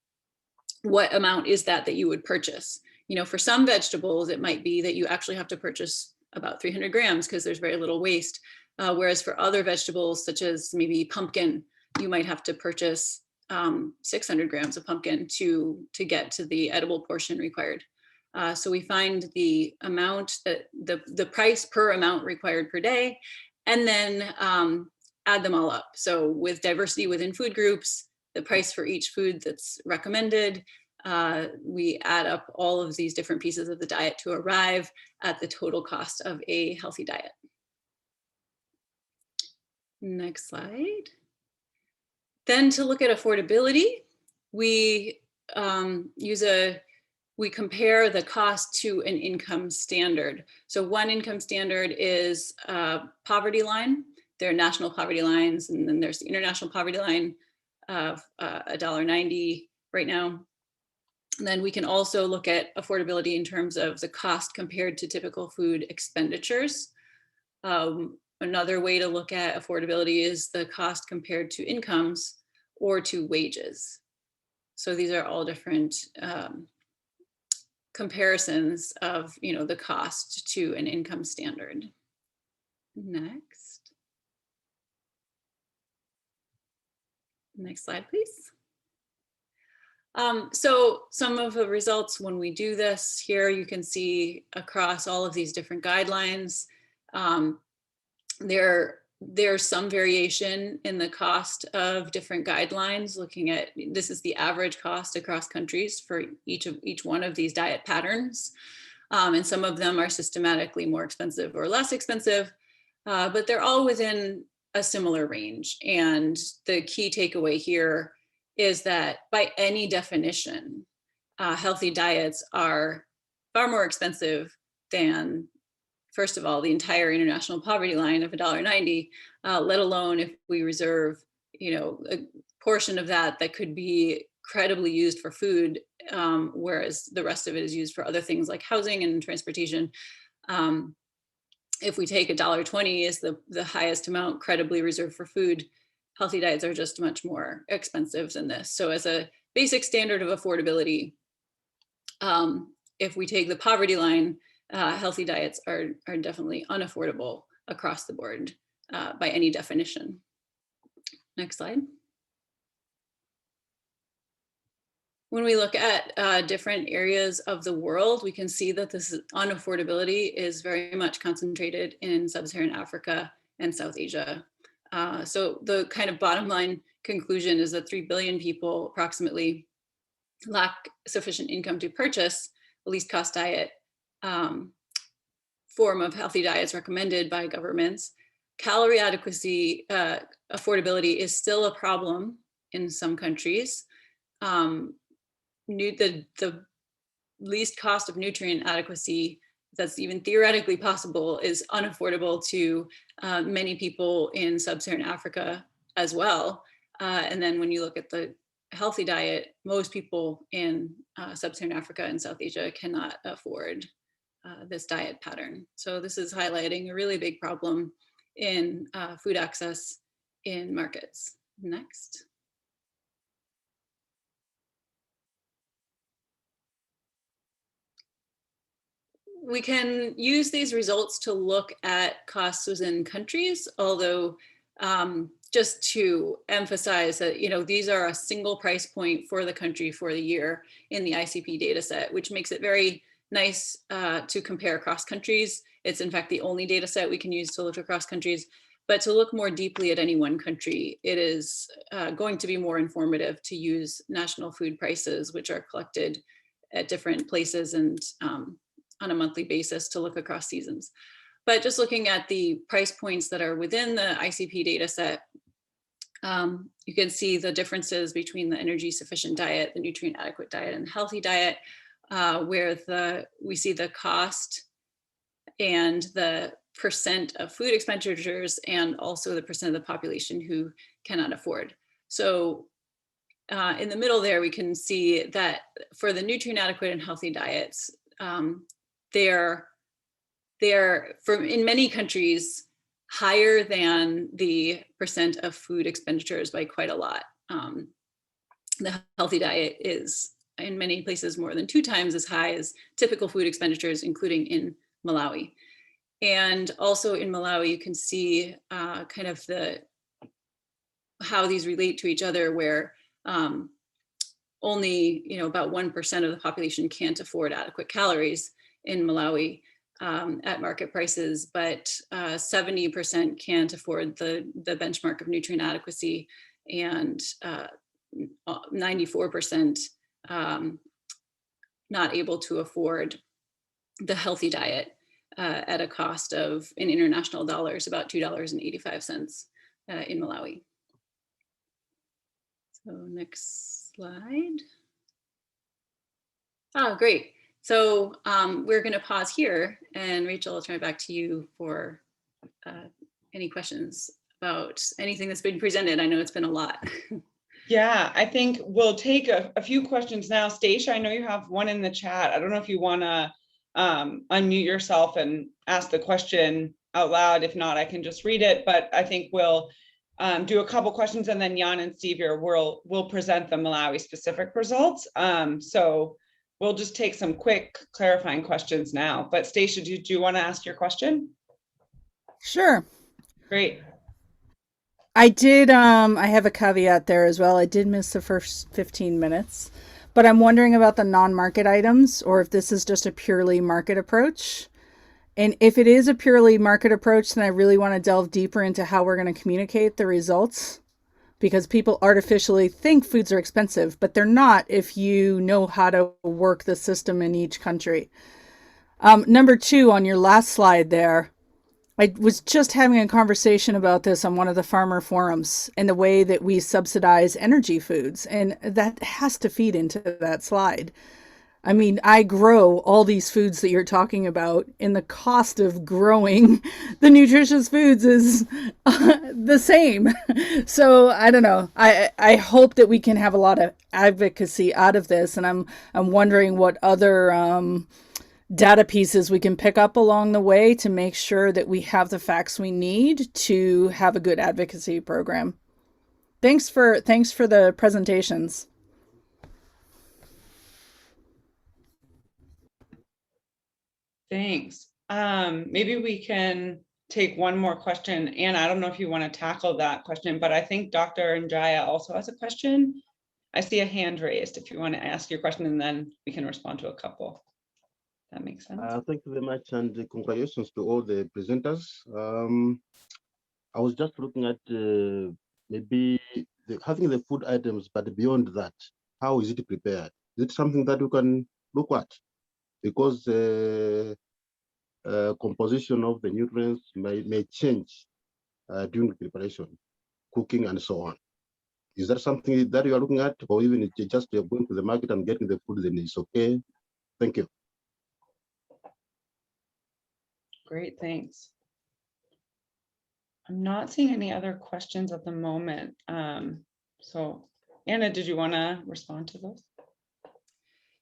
what amount is that you would purchase. For some vegetables, it might be that you actually have to purchase about 300 grams because there's very little waste. Whereas for other vegetables, such as maybe pumpkin, you might have to purchase 600 grams of pumpkin to get to the edible portion required. So we find the amount that the price per amount required per day, and then add them all up. So with diversity within food groups, the price for each food that's recommended, we add up all of these different pieces of the diet to arrive at the total cost of a healthy diet. Next slide. Then to look at affordability, we use a we compare the cost to an income standard. So one income standard is poverty line. There are national poverty lines, and then there's the international poverty line of $1.90 right now. And then we can also look at affordability in terms of the cost compared to typical food expenditures. Another way to look at affordability is the cost compared to incomes or to wages. So these are all different comparisons of, the cost to an income standard. Next slide, please. So some of the results when we do this here, you can see across all of these different guidelines, there's some variation in the cost of different guidelines. Looking at, this is the average cost across countries for each one of these diet patterns. And some of them are systematically more expensive or less expensive, but they're all within a similar range. And the key takeaway here is that by any definition, healthy diets are far more expensive than, first of all, the entire international poverty line of $1.90, let alone if we reserve, a portion of that could be credibly used for food, whereas the rest of it is used for other things like housing and transportation. If we take $1.20 as the highest amount credibly reserved for food, healthy diets are just much more expensive than this. So as a basic standard of affordability, if we take the poverty line, healthy diets are definitely unaffordable across the board by any definition. Next slide. When we look at different areas of the world, we can see that this unaffordability is very much concentrated in sub-Saharan Africa and South Asia. So the kind of bottom line conclusion is that 3 billion people approximately lack sufficient income to purchase a least cost diet form of healthy diets recommended by governments. Calorie adequacy, affordability is still a problem in some countries. The least cost of nutrient adequacy that's even theoretically possible is unaffordable to many people in sub-Saharan Africa as well. And then when you look at the healthy diet, most people in sub-Saharan Africa and South Asia cannot afford this diet pattern. So this is highlighting a really big problem in food access in markets. Next. We can use these results to look at costs within countries, although just to emphasize that, these are a single price point for the country for the year in the ICP data set, which makes it very nice to compare across countries. It's in fact the only data set we can use to look across countries, but to look more deeply at any one country, it is going to be more informative to use national food prices, which are collected at different places and on a monthly basis to look across seasons. But just looking at the price points that are within the ICP data set, you can see the differences between the energy sufficient diet, the nutrient adequate diet, and the healthy diet, where we see the cost and the percent of food expenditures and also the percent of the population who cannot afford. So in the middle there, we can see that for the nutrient adequate and healthy diets, they're in many countries higher than the percent of food expenditures by quite a lot. The healthy diet is in many places more than 2 times as high as typical food expenditures, including in Malawi. And also in Malawi, you can see kind of how these relate to each other, where only about 1% of the population can't afford adequate calories in Malawi at market prices, but 70% can't afford the benchmark of nutrient adequacy, and 94% not able to afford the healthy diet at a cost of, in international dollars, about $2.85 in Malawi. So next slide. Oh, great. So we're going to pause here, and Rachel, I'll turn it back to you for any questions about anything that's been presented. I know it's been a lot. Yeah, I think we'll take a few questions now. Stacia, I know you have one in the chat. I don't know if you want to unmute yourself and ask the question out loud. If not, I can just read it, but I think we'll do a couple questions, and then Jan and Steve here will present the Malawi specific results. So we'll just take some quick clarifying questions now. But Stacia, do you want to ask your question? Sure. Great. I did, I have a caveat there as well. I did miss the first 15 minutes, but I'm wondering about the non-market items, or if this is just a purely market approach. And if it is a purely market approach, then I really want to delve deeper into how we're going to communicate the results, because people artificially think foods are expensive, but they're not if you know how to work the system in each country. Number 2, on your last slide there, I was just having a conversation about this on one of the farmer forums and the way that we subsidize energy foods. And that has to feed into that slide. I mean, I grow all these foods that you're talking about, and the cost of growing the nutritious foods is the same. So I don't know. I hope that we can have a lot of advocacy out of this. And I'm wondering what other data pieces we can pick up along the way to make sure that we have the facts we need to have a good advocacy program. Thanks for the presentations. Thanks. Maybe we can take one more question. Anna, I don't know if you want to tackle that question, but I think Dr. Njaya also has a question. I see a hand raised if you want to ask your question, and then we can respond to a couple. That makes sense. Thank you very much, and congratulations to all the presenters. I was just looking at maybe having the food items, but beyond that, how is it prepared? Is it something that you can look at? Because composition of the nutrients may change during preparation, cooking, and so on. Is that something that you are looking at, or even just you're going to the market and getting the food, then it's okay? Thank you. Great, thanks. I'm not seeing any other questions at the moment. So Anna, did you want to respond to those?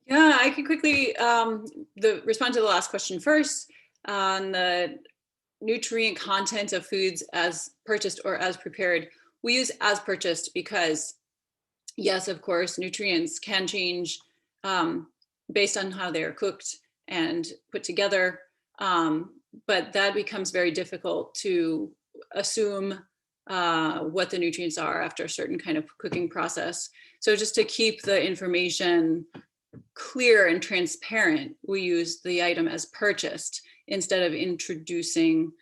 Yeah, I could quickly respond to the last question first on the nutrient content of foods as purchased or as prepared. We use as purchased because, yes, of course, nutrients can change based on how they're cooked and put together. But that becomes very difficult to assume what the nutrients are after a certain kind of cooking process. So just to keep the information clear and transparent, we use the item as purchased instead of introducing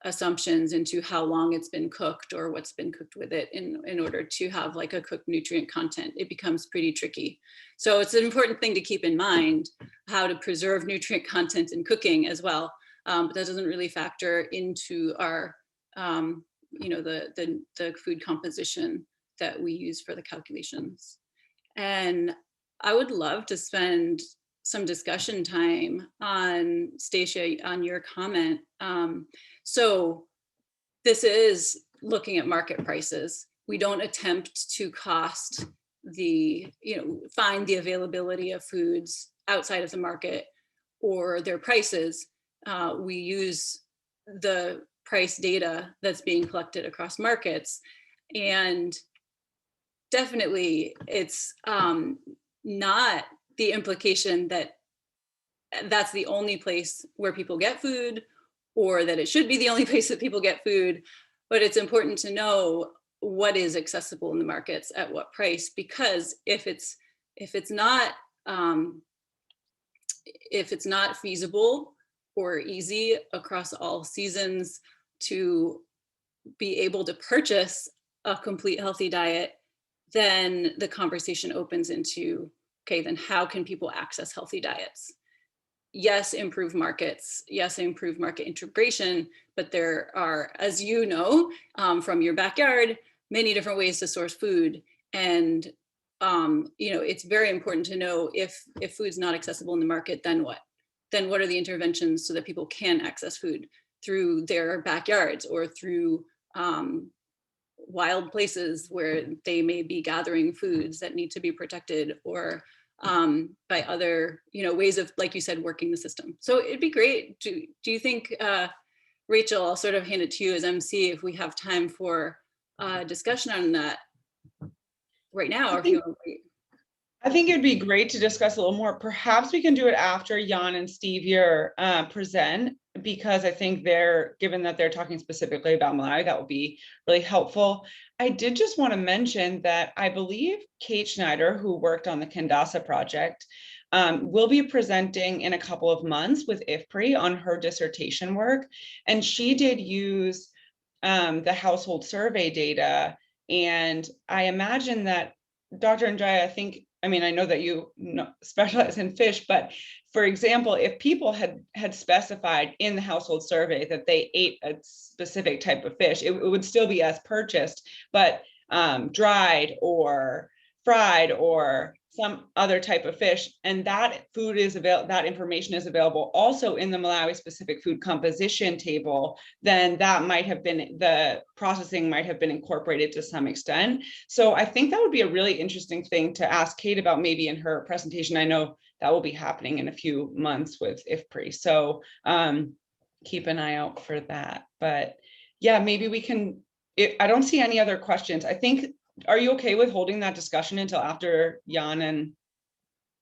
assumptions into how long it's been cooked or what's been cooked with it in order to have like a cooked nutrient content. It becomes pretty tricky. So it's an important thing to keep in mind, how to preserve nutrient content in cooking as well. But that doesn't really factor into our, the food composition that we use for the calculations. And I would love to spend some discussion time on, Stacia, on your comment. So this is looking at market prices. We don't attempt to cost find the availability of foods outside of the market or their prices. We use the price data that's being collected across markets. And definitely it's not the implication that that's the only place where people get food, or that it should be the only place that people get food. But it's important to know what is accessible in the markets at what price, because if it's not feasible or easy across all seasons to be able to purchase a complete healthy diet, then the conversation opens into, okay, then how can people access healthy diets? Yes, improve markets. Yes, improve market integration, but there are, as you know, from your backyard, many different ways to source food. And it's very important to know if food's not accessible in the market, then what? Then what are the interventions so that people can access food through their backyards or through wild places where they may be gathering foods that need to be protected, or by other, ways of, like you said, working the system. So it'd be great. Do you think, Rachel, I'll sort of hand it to you as MC if we have time for discussion on that right now, or if you want to wait. I think it'd be great to discuss a little more. Perhaps we can do it after Jan and Steve here present, because I think given that they're talking specifically about Malawi, that will be really helpful. I did just want to mention that I believe Kate Schneider, who worked on the Kandasa project, will be presenting in a couple of months with IFPRI on her dissertation work. And she did use the household survey data. And I imagine that Dr. Njaya, I know that you specialize in fish, but for example, if people had specified in the household survey that they ate a specific type of fish, it would still be as purchased, but dried or fried or some other type of fish, and that that information is available also in the Malawi specific food composition table, then the processing might have been incorporated to some extent. So I think that would be a really interesting thing to ask Kate about, maybe in her presentation. I know that will be happening in a few months with IFPRI. So keep an eye out for that. But yeah, maybe we can, I don't see any other questions. I think, are you okay with holding that discussion until after Jan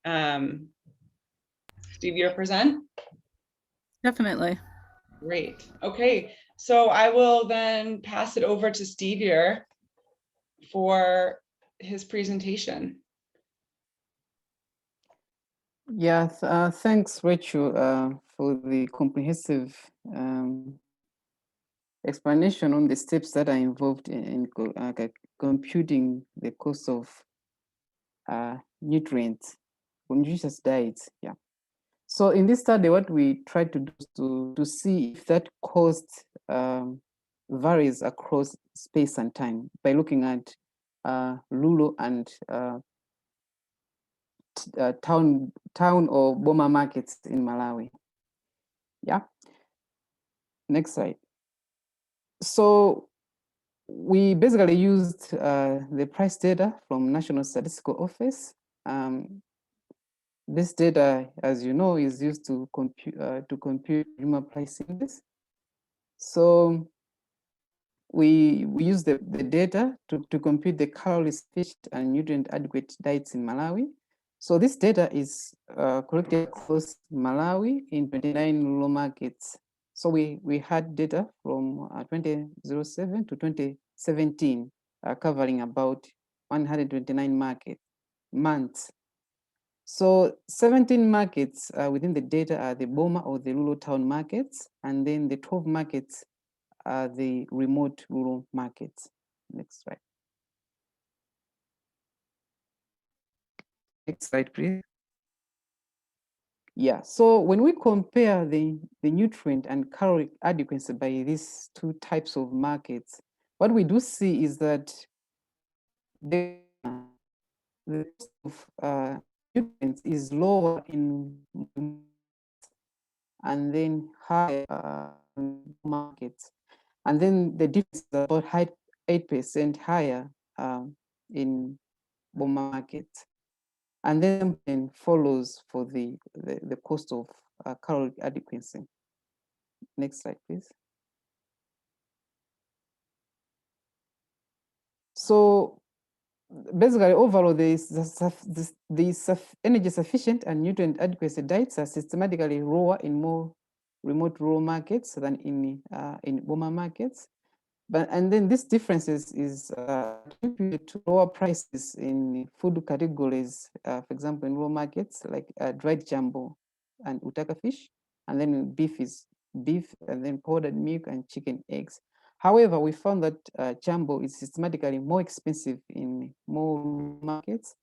and Stevie present? Definitely. Great. Okay, so I will then pass it over to Stevie for his presentation. Yes, thanks, Rachel, for the comprehensive explanation on the steps that are involved in computing the cost of nutrients for nutritious diets. Yeah. So in this study, what we tried to do is to see if that cost varies across space and time by looking at rural and town or boma markets in Malawi. Yeah. Next slide. So we basically used the price data from National Statistical Office. This data, as you know, is used to compute consumer price index. So we use the data to compute the calories, fish, and nutrient adequate diets in Malawi. So this data is collected across Malawi in 29 rural markets. So we had data from 2007 to 2017, covering about 129 months. So 17 markets within the data are the Boma or the rural town markets, and then the 12 markets are the remote rural markets. Next slide. Next slide, please. Yeah, so when we compare the nutrient and calorie adequacy by these two types of markets, what we do see is that the cost of nutrients is lower in and then higher markets, and then the difference is about 8% higher in Boma markets. And then follows for the cost of calorie adequacy. Next slide, please. So basically, overall, the energy sufficient and nutrient adequacy diets are systematically lower in more remote rural markets than in Boma markets. And then this differences is attributed to lower prices in food categories, for example, in rural markets like dried jumbo and utaka fish, and then beef, and then powdered milk and chicken eggs. However, we found that jumbo is systematically more expensive in more markets,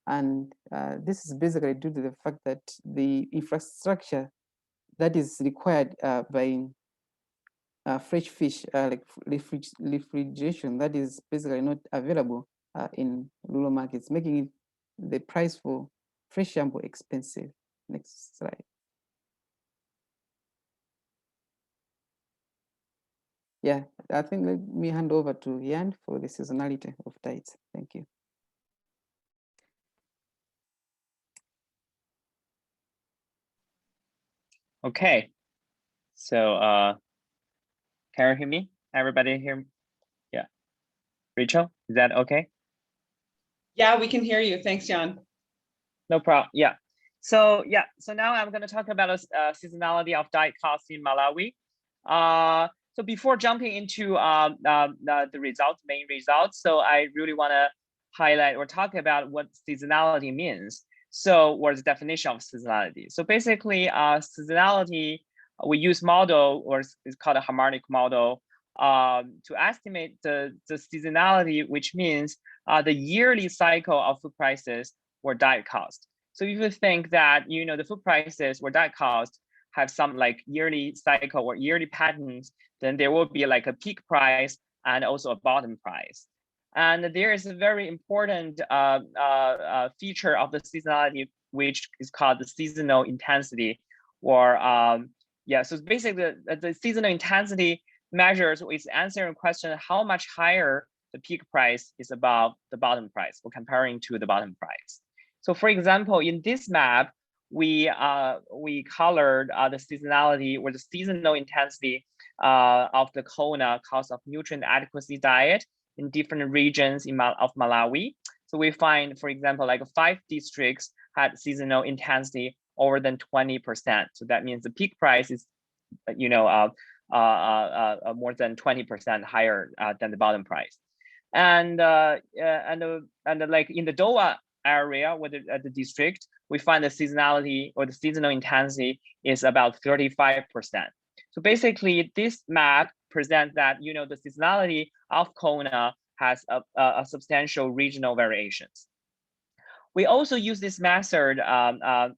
and this is basically due to the fact that the infrastructure that is required by fresh fish, like refrigeration, that is basically not available in rural markets, making it the price for fresh shampoo expensive. Next slide. Yeah, I think let me hand over to Yan for the seasonality of diets. Thank you. Okay, so can you hear me? Everybody hear me? Yeah. Rachel, is that okay? Yeah, we can hear you. Thanks, Jan. No problem. Yeah. So now I'm going to talk about seasonality of diet costs in Malawi. So before jumping into the results, main results, so I really want to highlight or talk about what seasonality means. So what's the definition of seasonality? So basically, seasonality, we use model, or it's called a harmonic model, to estimate the seasonality, which means the yearly cycle of food prices or diet cost. So if you think that the food prices or diet cost have some like yearly cycle or yearly patterns, then there will be like a peak price and also a bottom price. And there is a very important feature of the seasonality, which is called the seasonal intensity, or so basically the seasonal intensity measures is answering the question how much higher the peak price is above the bottom price or comparing to the bottom price. So for example, in this map, we colored the seasonality or the seasonal intensity of the CONA, cost of nutrient adequacy diet, in different regions of Malawi. So we find, for example, like 5 districts had seasonal intensity over than 20%. So that means the peak price is, more than 20% higher than the bottom price. And like in the Dowa area with the district, we find the seasonality or the seasonal intensity is about 35%. So basically, this map presents that the seasonality of CONA has a substantial regional variations. We also use this method, the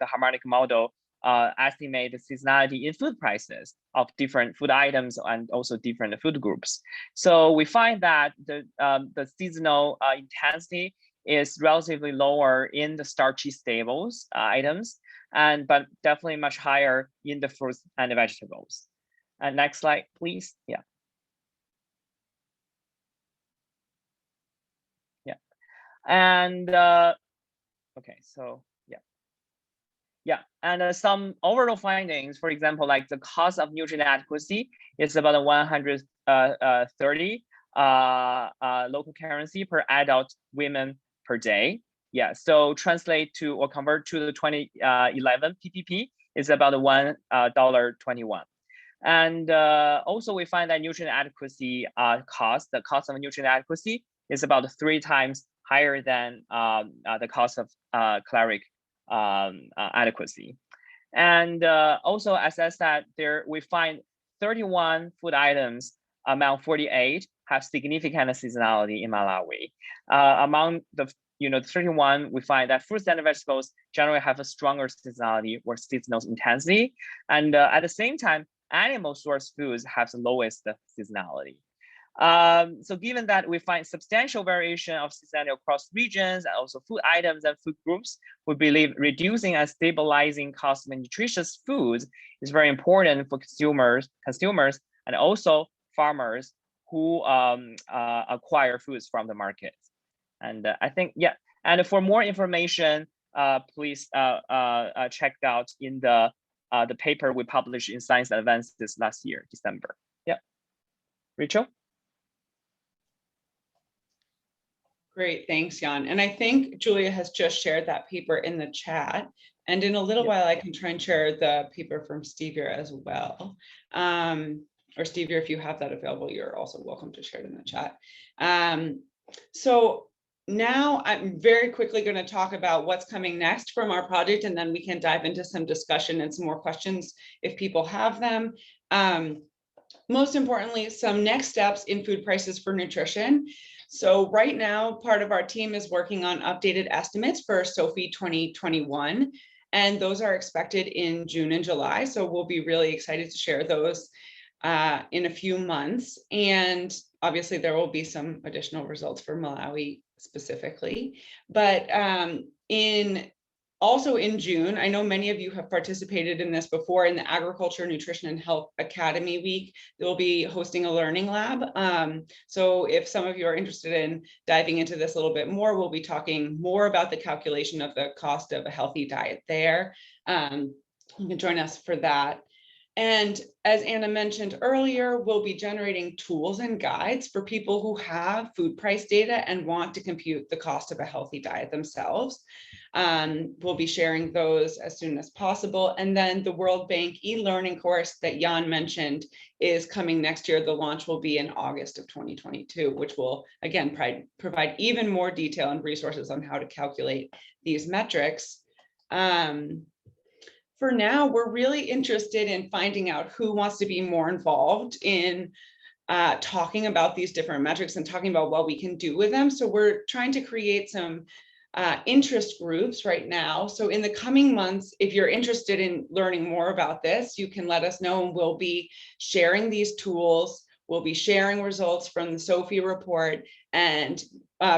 harmonic model, estimate the seasonality in food prices of different food items and also different food groups. So we find that the seasonal intensity is relatively lower in the starchy staples items, but definitely much higher in the fruits and the vegetables. And next slide, please. Yeah. And okay, so and some overall findings, for example, like the cost of nutrient adequacy is about 130 local currency per adult women per day. Yeah, so translate to or convert to the 2011 PPP is about $1.21. And also we find that nutrient adequacy the cost of nutrient adequacy is about 3 times higher than the cost of caloric adequacy. And also, as I said, we find 31 food items among 48 have significant seasonality in Malawi. Among the 31, we find that fruits and vegetables generally have a stronger seasonality or seasonal intensity, and at the same time, animal source foods have the lowest seasonality. So given that we find substantial variation of seasonality across regions and also food items and food groups, we believe reducing and stabilizing cost of nutritious foods is very important for consumers and also farmers who acquire foods from the market. And I think, and for more information, please check out in the paper we published in Science Advances last year, December. Yeah, Rachel? Great, thanks, Jan. And I think Julia has just shared that paper in the chat. And in a little while, I can try and share the paper from Stevia as well. Or Stevia, if you have that available, you're also welcome to share it in the chat. So now I'm very quickly going to talk about what's coming next from our project, and then we can dive into some discussion and some more questions if people have them. Most importantly, some next steps in food prices for nutrition. So right now, part of our team is working on updated estimates for SOFI 2021, and those are expected in June and July. So we'll be really excited to share those in a few months. And obviously there will be some additional results for Malawi specifically. But also in June, I know many of you have participated in this before, in the Agriculture, Nutrition, and Health Academy Week. They'll be hosting a learning lab. So if some of you are interested in diving into this a little bit more, we'll be talking more about the calculation of the cost of a healthy diet there. You can join us for that. And as Anna mentioned earlier, we'll be generating tools and guides for people who have food price data and want to compute the cost of a healthy diet themselves. We'll be sharing those as soon as possible. And then the World Bank e-learning course that Jan mentioned is coming next year. The launch will be in August of 2022, which will, again, provide even more detail and resources on how to calculate these metrics. For now, we're really interested in finding out who wants to be more involved in talking about these different metrics and talking about what we can do with them. So we're trying to create some interest groups right now. So in the coming months, if you're interested in learning more about this, you can let us know, and we'll be sharing these tools. We'll be sharing results from the SOFI report and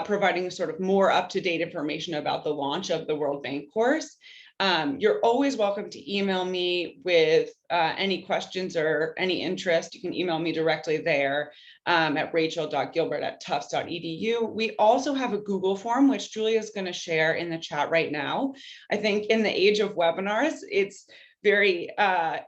providing sort of more up-to-date information about the launch of the World Bank course. You're always welcome to email me with any questions or any interest. You can email me directly there at rachel.gilbert@tufts.edu. We also have a Google form, which Julia is going to share in the chat right now. I think in the age of webinars, it's very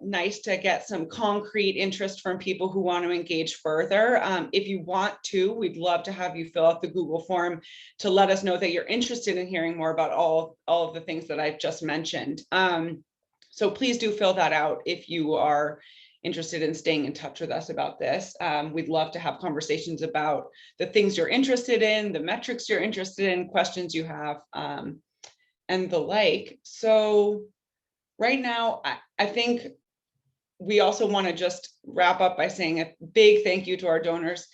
nice to get some concrete interest from people who want to engage further. If you want to, we'd love to have you fill out the Google form to let us know that you're interested in hearing more about all of the things that I've just mentioned. So please do fill that out if you are interested in staying in touch with us about this. We'd love to have conversations about the things you're interested in, the metrics you're interested in, questions you have, and the like. So right now, I think we also want to just wrap up by saying a big thank you to our donors.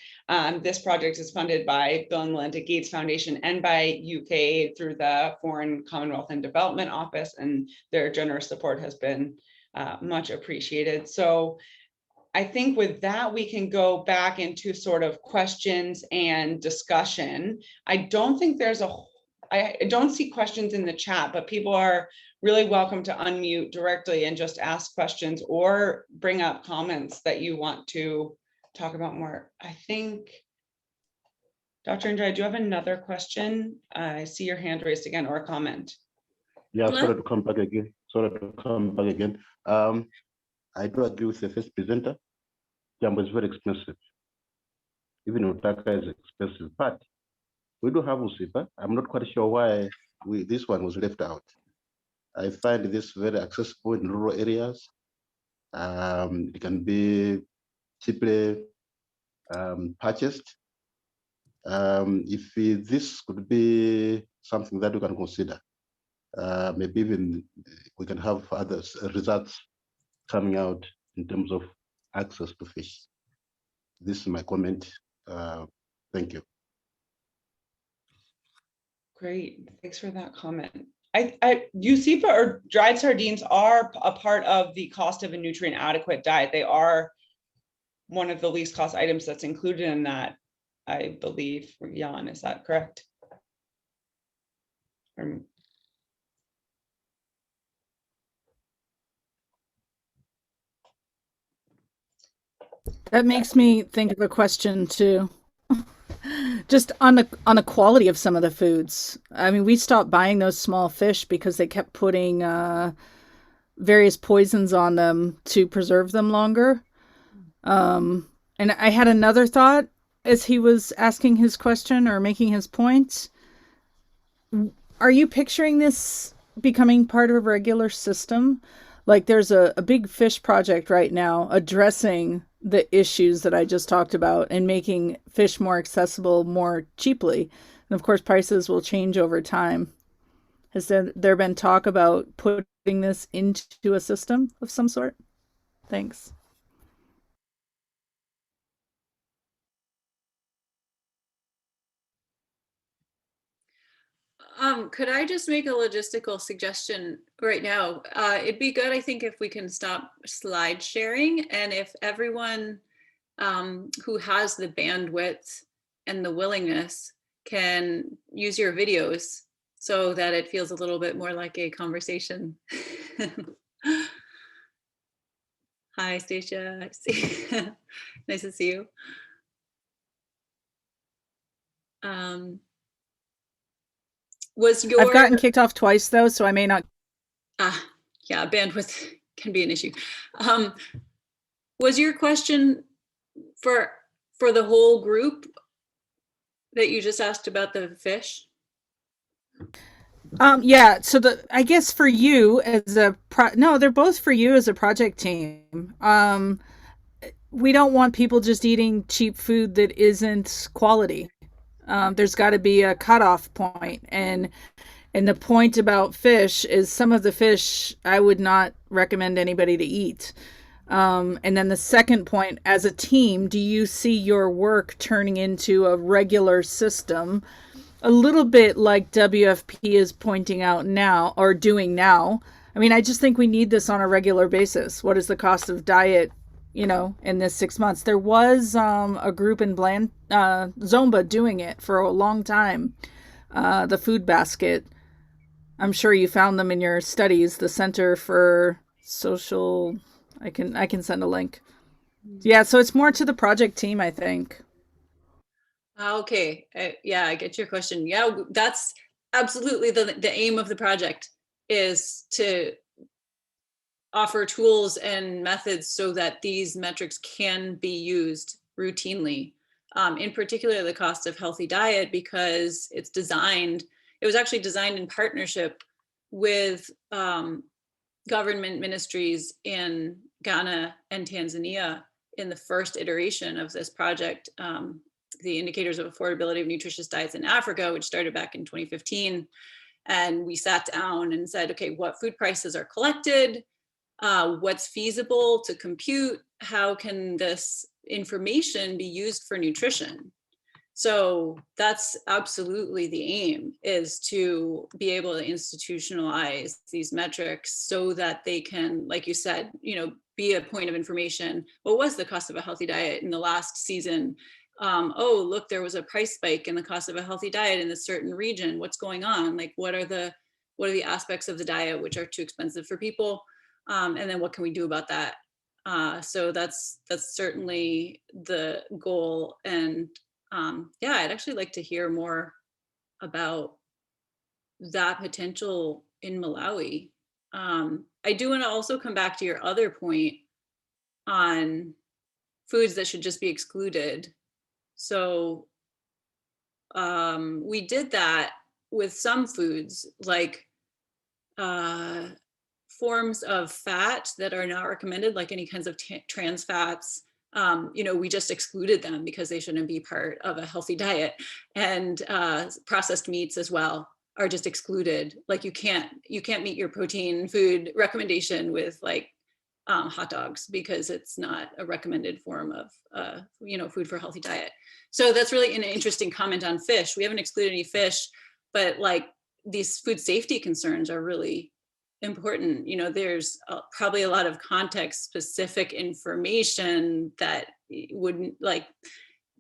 This project is funded by Bill and Melinda Gates Foundation and by UK through the Foreign, Commonwealth and Development Office, and their generous support has been much appreciated. So I think with that, we can go back into sort of questions and discussion. I don't see questions in the chat, but people are really welcome to unmute directly and just ask questions or bring up comments that you want to talk about more. I think, Dr. Indra, do you have another question? I see your hand raised again, or a comment. Yeah, sorry to come back again. I do agree with the first presenter. Jumbo is very expensive. Even Utaka is expensive, but we do have Usipa. I'm not quite sure why this one was left out. I find this very accessible in rural areas. It can be cheaply purchased. If this could be something that we can consider, maybe even we can have other results coming out in terms of access to fish. This is my comment. Thank you. Great, thanks for that comment. USIPA or dried sardines are a part of the cost of a nutrient adequate diet. They are one of the least cost items that's included in that, I believe. Jan, is that correct? That makes me think of a question too. Just on the quality of some of the foods. I mean, we stopped buying those small fish because they kept putting various poisons on them to preserve them longer. And I had another thought as he was asking his question or making his point. Are you picturing this becoming part of a regular system? Like there's a big fish project right now addressing the issues that I just talked about and making fish more accessible more cheaply. And of course, prices will change over time. Has there been talk about putting this into a system of some sort? Thanks. Could I just make a logistical suggestion right now? It'd be good, I think, if we can stop slide sharing, and if everyone who has the bandwidth and the willingness can use your videos so that it feels a little bit more like a conversation. Hi, Stacia. Nice to see you. I've gotten kicked off twice though, so I may not. Yeah, bandwidth can be an issue. Was your question for the whole group that you just asked about the fish? Yeah, so I guess for you as no, they're both for you as a project team. We don't want people just eating cheap food that isn't quality. There's got to be a cutoff point, and the point about fish is some of the fish I would not recommend anybody to eat. And then the second point, as a team, do you see your work turning into a regular system? A little bit like WFP is pointing out now, or doing now. I mean, I just think we need this on a regular basis. What is the cost of diet, in this 6 months? There was a group in Zomba doing it for a long time. The Food Basket. I'm sure you found them in your studies. The Center for Social. I can send a link. Yeah, so it's more to the project team, I think. Okay, yeah, I get your question. Yeah, that's absolutely the aim of the project, is to offer tools and methods so that these metrics can be used routinely. In particular, the cost of healthy diet, because it was actually designed in partnership with government ministries in Ghana and Tanzania in the first iteration of this project. The Indicators of Affordability of Nutritious Diets in Africa, which started back in 2015. And we sat down and said, okay, what food prices are collected? What's feasible to compute? How can this information be used for nutrition? So that's absolutely the aim, is to be able to institutionalize these metrics so that they can, like you said, be a point of information. What was the cost of a healthy diet in the last season? Oh, look, there was a price spike in the cost of a healthy diet in a certain region. What's going on? Like, what are the aspects of the diet which are too expensive for people? And then what can we do about that? So that's certainly the goal. And yeah, I'd actually like to hear more about that potential in Malawi. I do want to also come back to your other point on foods that should just be excluded. So we did that with some foods, like forms of fat that are not recommended, like any kinds of trans fats. We just excluded them because they shouldn't be part of a healthy diet. And processed meats as well are just excluded. Like you can't meet your protein food recommendation with like hot dogs, because it's not a recommended form of food for a healthy diet. So that's really an interesting comment on fish. We haven't excluded any fish, but like these food safety concerns are really important. There's probably a lot of context specific information that wouldn't, like,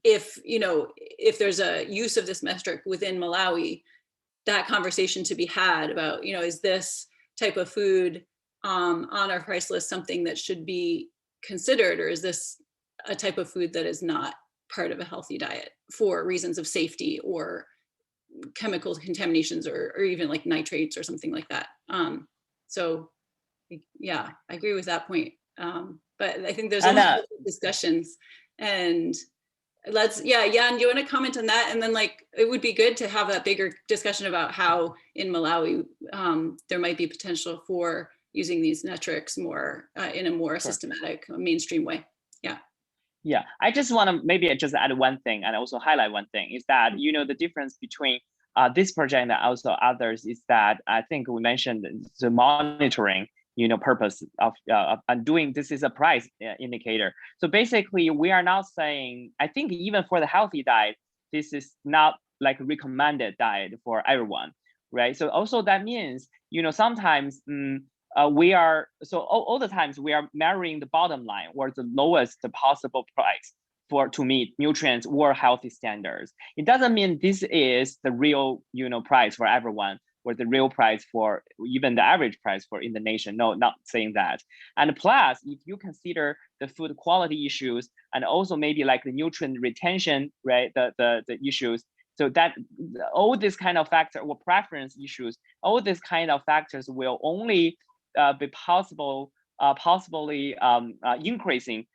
if there's a use of this metric within Malawi, that conversation to be had about, is this type of food on our price list something that should be considered, or is this a type of food that is not part of a healthy diet for reasons of safety or chemical contaminations, or even like nitrates or something like that? So yeah, I agree with that point. But I think there's a lot of discussions, and Jan, do you want to comment on that? And then it would be good to have that bigger discussion about how in Malawi there might be potential for using these metrics more in a more systematic, mainstream way. Yeah, I just want to maybe just add one thing and also highlight one thing, is that, the difference between this project and also others is that I think we mentioned the monitoring, purpose of doing this is a price indicator. So basically we are not saying, I think even for the healthy diet, this is not like a recommended diet for everyone, right? So also that means, sometimes we are, so all the times we are measuring the bottom line or the lowest possible price to meet nutrients or healthy standards. It doesn't mean this is the real price for everyone, or the real price for even the average price for in the nation. No, not saying that. And plus, if you consider the food quality issues and also maybe like the nutrient retention, right, the issues, so that all this kind of factor or preference issues, all these kind of factors will only be possibly increasing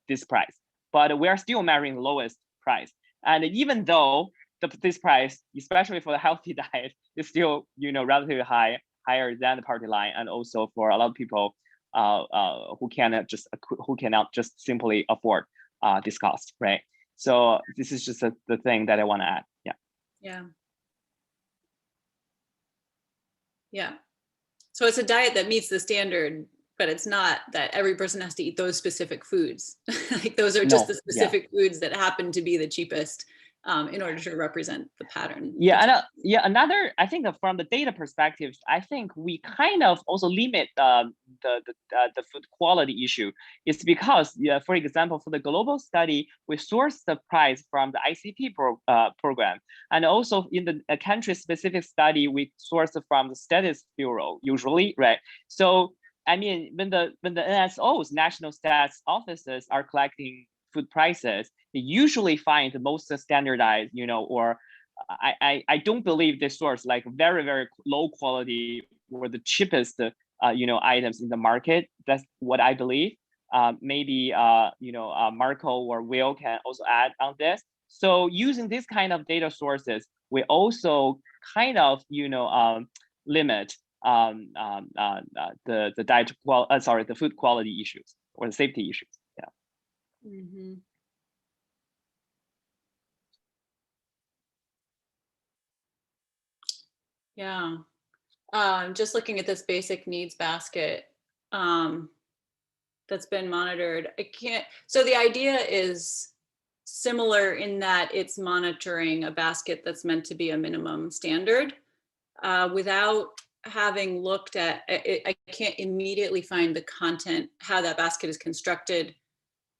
this price. But we are still measuring lowest price. And even though this price, especially for the healthy diet, is still relatively higher than the poverty line, and also for a lot of people who cannot just simply afford this cost, right? So this is just the thing that I want to add. Yeah. So it's a diet that meets the standard, but it's not that every person has to eat those specific foods. Like those are just the specific foods that happen to be the cheapest in order to represent the pattern. Another, I think from the data perspective, I think we kind of also limit the food quality issue. It's because, for example, for the global study, we source the price from the ICP program, and also in the country-specific study, we source from the Statistics Bureau usually, right? So I mean, when the NSOs, national stats offices, are collecting food prices, they usually find the most standardized, or I don't believe they source like very, very low quality or the cheapest, items in the market. That's what I believe. Maybe, Marco or Will can also add on this. So using this kind of data sources, we also kind of, limit the diet the food quality issues or the safety issues. Mm-hmm. Yeah. Just looking at this basic needs basket that's been monitored. So the idea is similar in that it's monitoring a basket that's meant to be a minimum standard. Without having looked at it, I can't immediately find the content, how that basket is constructed.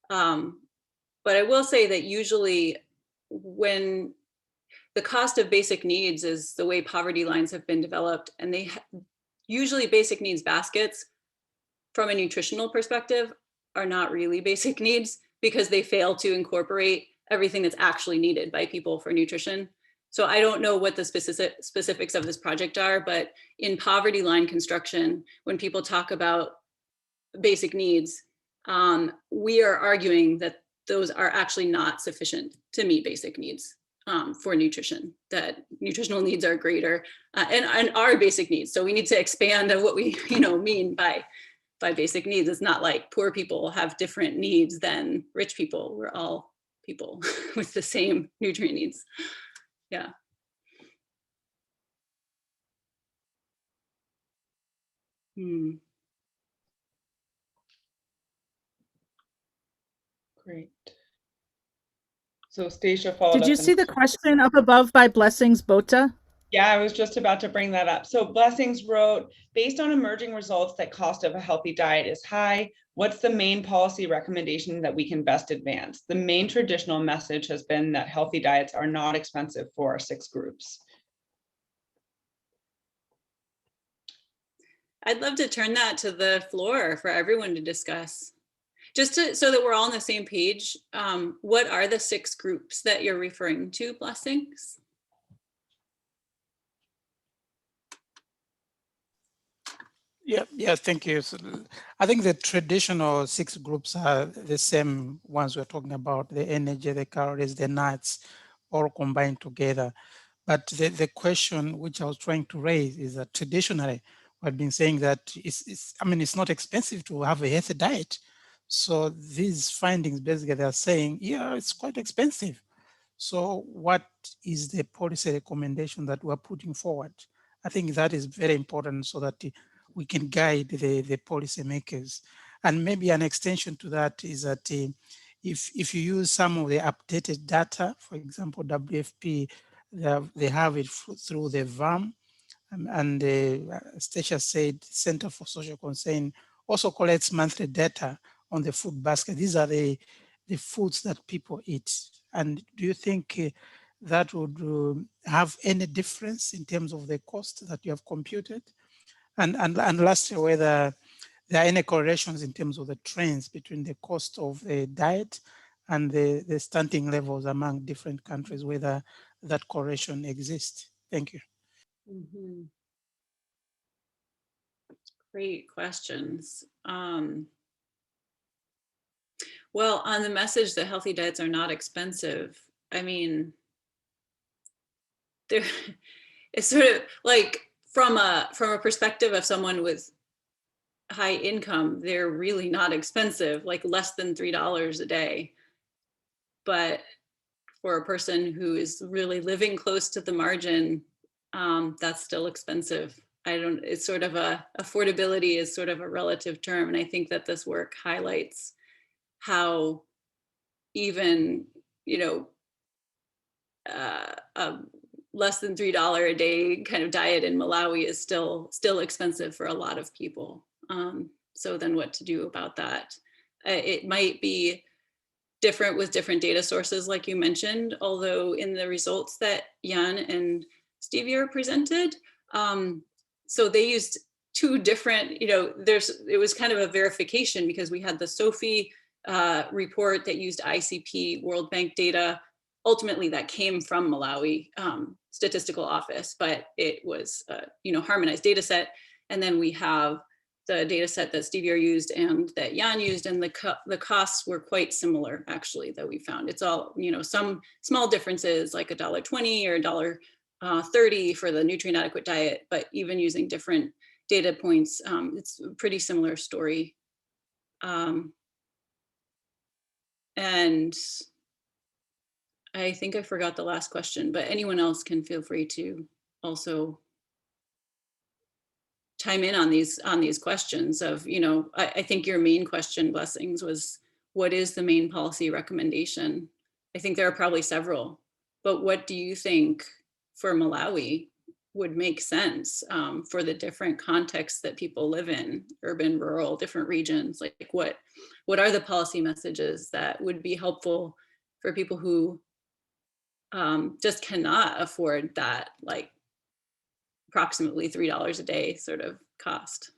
But I will say that usually when the cost of basic needs is the way poverty lines have been developed, and usually basic needs baskets from a nutritional perspective are not really basic needs because they fail to incorporate everything that's actually needed by people for nutrition. So I don't know what the specifics of this project are, but in poverty line construction, when people talk about basic needs, we are arguing that those are actually not sufficient to meet basic needs for nutrition, that nutritional needs are greater and are basic needs. So we need to expand on what we mean by basic needs. It's not like poor people have different needs than rich people. We're all people with the same nutrient needs. Yeah. Great. So Stacia followed up. Did you see the question up above by Blessings Bota? Yeah, I was just about to bring that up. So Blessings wrote, based on emerging results that cost of a healthy diet is high, what's the main policy recommendation that we can best advance? The main traditional message has been that healthy diets are not expensive for our 6 groups. I'd love to turn that to the floor for everyone to discuss. Just so that we're all on the same page, what are the 6 groups that you're referring to, Blessings? Yeah, thank you. So I think the traditional 6 groups are the same ones we're talking about: the energy, the calories, the nuts, all combined together. But the question which I was trying to raise is that traditionally we've been saying that it's not expensive to have a healthy diet. So these findings basically they're saying, yeah, it's quite expensive. So what is the policy recommendation that we're putting forward? I think that is very important so that we can guide the policy makers. And maybe an extension to that is that if you use some of the updated data, for example, WFP, they have it through the VAM, and Stacia said Center for Social Concern also collects monthly data on the food basket. These are the the foods that people eat? And do you think that would have any difference in terms of the cost that you have computed? And lastly, whether there are any correlations in terms of the trends between the cost of a diet and the stunting levels among different countries, whether that correlation exists? Thank you. Mhm. Great questions. Well, on the message that healthy diets are not expensive, I mean, there, it's sort of like from a perspective of someone with high income, they're really not expensive, like less than $3 a day. But for a person who is really living close to the margin, that's still expensive. It's sort of affordability is sort of a relative term. And I think that this work highlights how even, a less than $3 a day kind of diet in Malawi is still expensive for a lot of people. So then what to do about that? It might be different with different data sources, like you mentioned, although in the results that Jan and Stevie presented, so they used two different, it was kind of a verification because we had the SOFI report that used ICP World Bank data. Ultimately, that came from Malawi Statistical Office, but it was harmonized data set. And then we have the data set that Stevie used and that Jan used, and the costs were quite similar, actually, that we found. It's all, some small differences like $1.20 or $1.30 for the nutrient adequate diet, but even using different data points, it's a pretty similar story. And I think I forgot the last question, but anyone else can feel free to also chime in on these questions of, I think your main question, Blessings, was what is the main policy recommendation? I think there are probably several, but what do you think for Malawi would make sense for the different contexts that people live in, urban, rural, different regions? Like what are the policy messages that would be helpful for people who just cannot afford that, like approximately $3 a day sort of cost?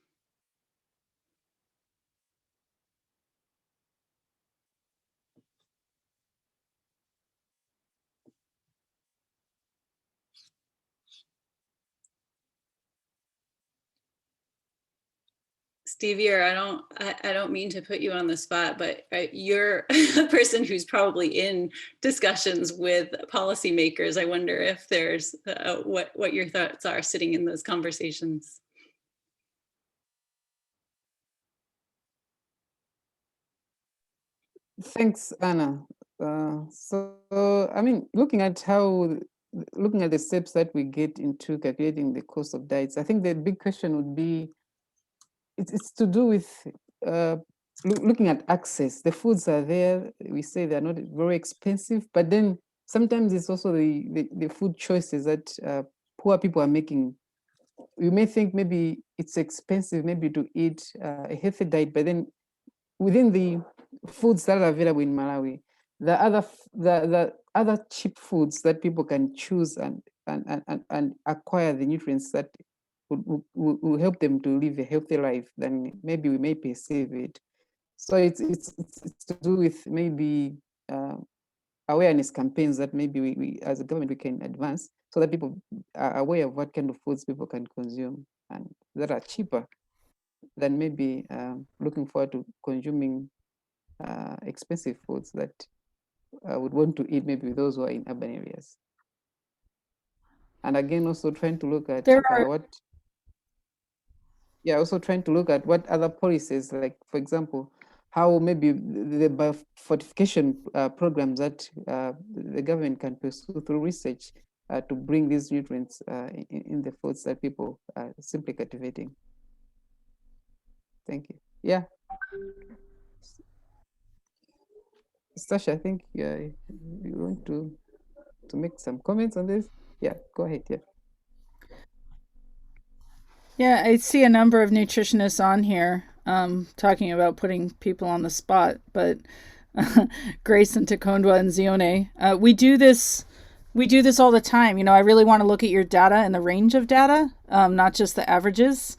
Stevie, I don't mean to put you on the spot, but you're a person who's probably in discussions with policymakers. I wonder if there's what your thoughts are sitting in those conversations. Thanks, Anna. I mean, looking at the steps that we get into calculating the cost of diets, I think the big question would be, it's to do with looking at access. The foods are there. We say they're not very expensive, but then sometimes it's also the food choices that poor people are making. You may think maybe it's expensive maybe to eat a healthy diet, but then within the foods that are available in Malawi, the other cheap foods that people can choose and acquire the nutrients that will help them to live a healthy life, then maybe we may perceive it. So it's to do with maybe awareness campaigns that maybe we as a government we can advance so that people are aware of what kind of foods people can consume and that are cheaper than maybe looking forward to consuming expensive foods that would want to eat maybe those who are in urban areas. And again, also trying to look at also trying to look at what other policies, like for example, how maybe the biofortification programs that the government can pursue through research to bring these nutrients in the foods that people are simply cultivating. Thank you. Yeah. Stasha, I think you want to make some comments on this? Yeah, go ahead. Yeah. Yeah, I see a number of nutritionists on here talking about putting people on the spot, but Grace and Takondwa and Zione. We do this all the time. You know, I really want to look at your data and the range of data, not just the averages.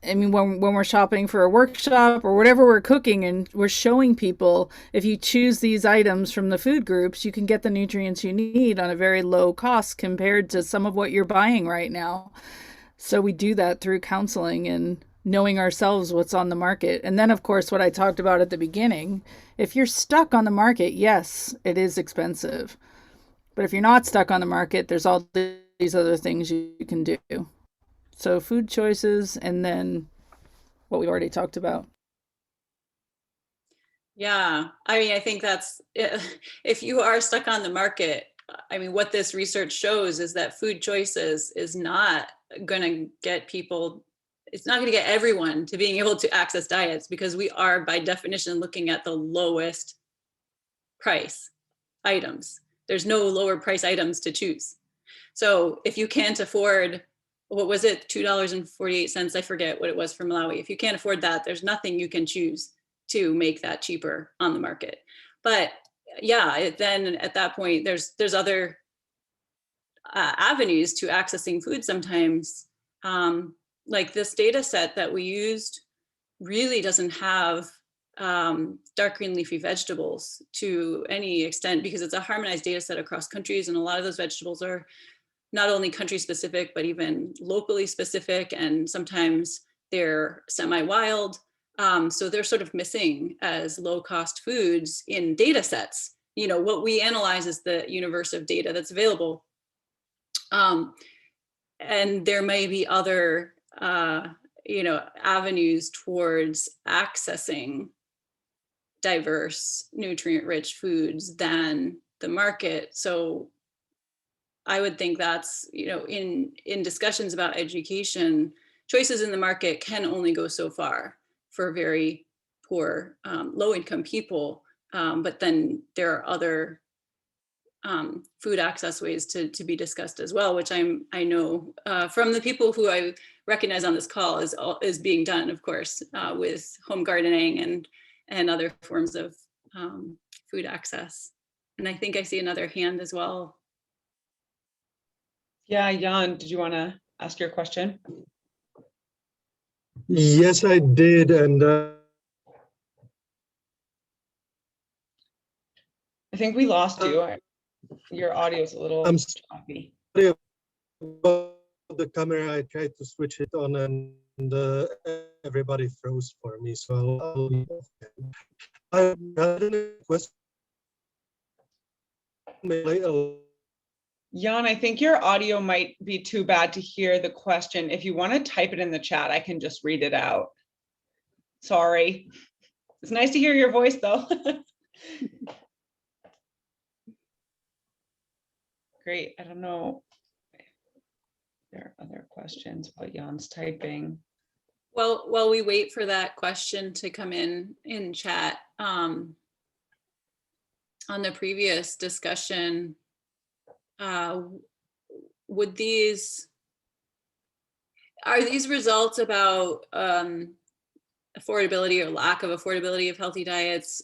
I mean, when we're shopping for a workshop or whatever we're cooking and we're showing people, if you choose these items from the food groups, you can get the nutrients you need on a very low cost compared to some of what you're buying right now. So we do that through counseling and knowing ourselves what's on the market. And then, of course, what I talked about at the beginning, if you're stuck on the market, yes, it is expensive. But if you're not stuck on the market, there's all these other things you can do. So food choices, and then what we already talked about. Yeah, I mean, I think that's, if you are stuck on the market, I mean, what this research shows is that food choices is not going to get people, it's not going to get everyone to being able to access diets, because we are by definition looking at the lowest price items. There's no lower price items to choose. So if you can't afford, what was it, $2.48? I forget what it was for Malawi. If you can't afford that, there's nothing you can choose to make that cheaper on the market. But yeah, then at that point, there's other avenues to accessing food sometimes. Like this data set that we used really doesn't have dark green leafy vegetables to any extent, because it's a harmonized data set across countries, and a lot of those vegetables are not only country specific, but even locally specific, and sometimes they're semi-wild. So they're sort of missing as low-cost foods in data sets. You know, what we analyze is the universe of data that's available. And there may be other, you know, avenues towards accessing diverse, nutrient-rich foods than the market. So I would think that's, you know, in discussions about education, choices in the market can only go so far for very poor, low-income people. But then there are other food access ways to be discussed as well, which I know from the people who I recognize on this call is being done, of course, with home gardening and other forms of food access. And I think I see another hand as well. Yeah, Jan, did you want to ask your question? Yes, I did. And I think we lost you. Your audio is a little I'm choppy. sorry about the camera. I tried to switch it on and everybody froze for me. So I had a question. Jan, I think your audio might be too bad to hear the question. If you want to type it in the chat, I can just read it out. Sorry. It's nice to hear your voice, though. Great. I don't know if there are other questions while Jan's typing. Well, while we wait for that question to come in chat, on the previous discussion, are these results about affordability or lack of affordability of healthy diets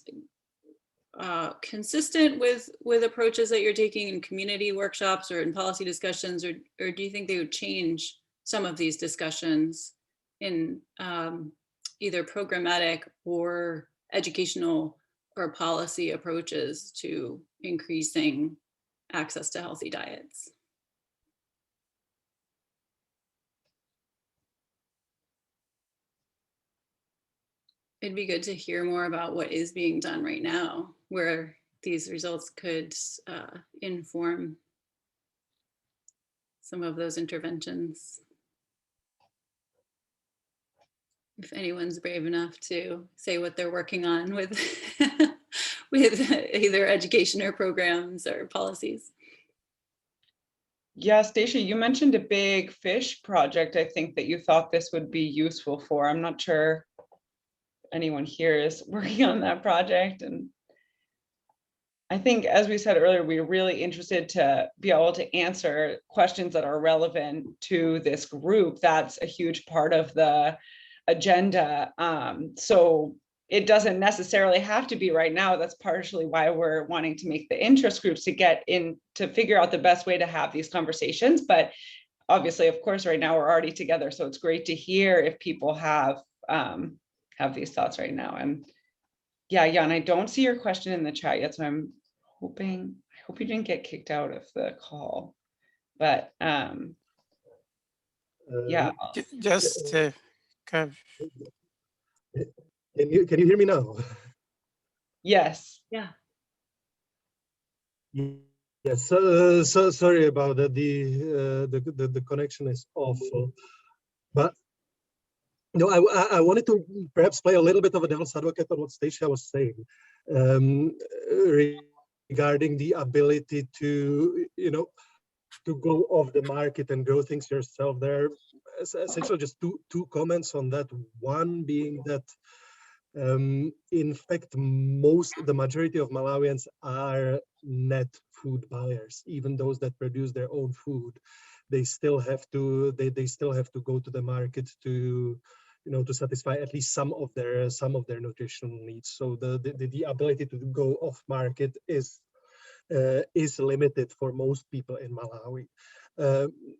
consistent with approaches that you're taking in community workshops or in policy discussions, or do you think they would change some of these discussions in either programmatic or educational or policy approaches to increasing access to healthy diets? It'd be good to hear more about what is being done right now, where these results could inform some of those interventions. If anyone's brave enough to say what they're working on with, with either education or programs or policies. Yeah, Stacia, you mentioned a big fish project, I think, that you thought this would be useful for. I'm not sure anyone here is working on that project. And I think, as we said earlier, we're really interested to be able to answer questions that are relevant to this group. That's a huge part of the agenda. So it doesn't necessarily have to be right now. That's partially why we're wanting to make the interest groups to get in to figure out the best way to have these conversations. But obviously, of course, right now we're already together. So it's great to hear if people have these thoughts right now. And yeah, Jan, I don't see your question in the chat yet. So I hope you didn't get kicked out of the call. But yeah. Just kind of, Can you hear me now? Yes. Yeah. Yes. So sorry about that. The connection is awful, but no, I wanted to perhaps play a little bit of a devil's advocate on what Stacia was saying regarding the ability to to go off the market and grow things yourself. There, essentially, just two comments on that. One being that. In fact, the majority of Malawians are net food buyers. Even those that produce their own food, they still have to go to the market to to satisfy at least some of their nutritional needs. So the ability to go off market is limited for most people in Malawi.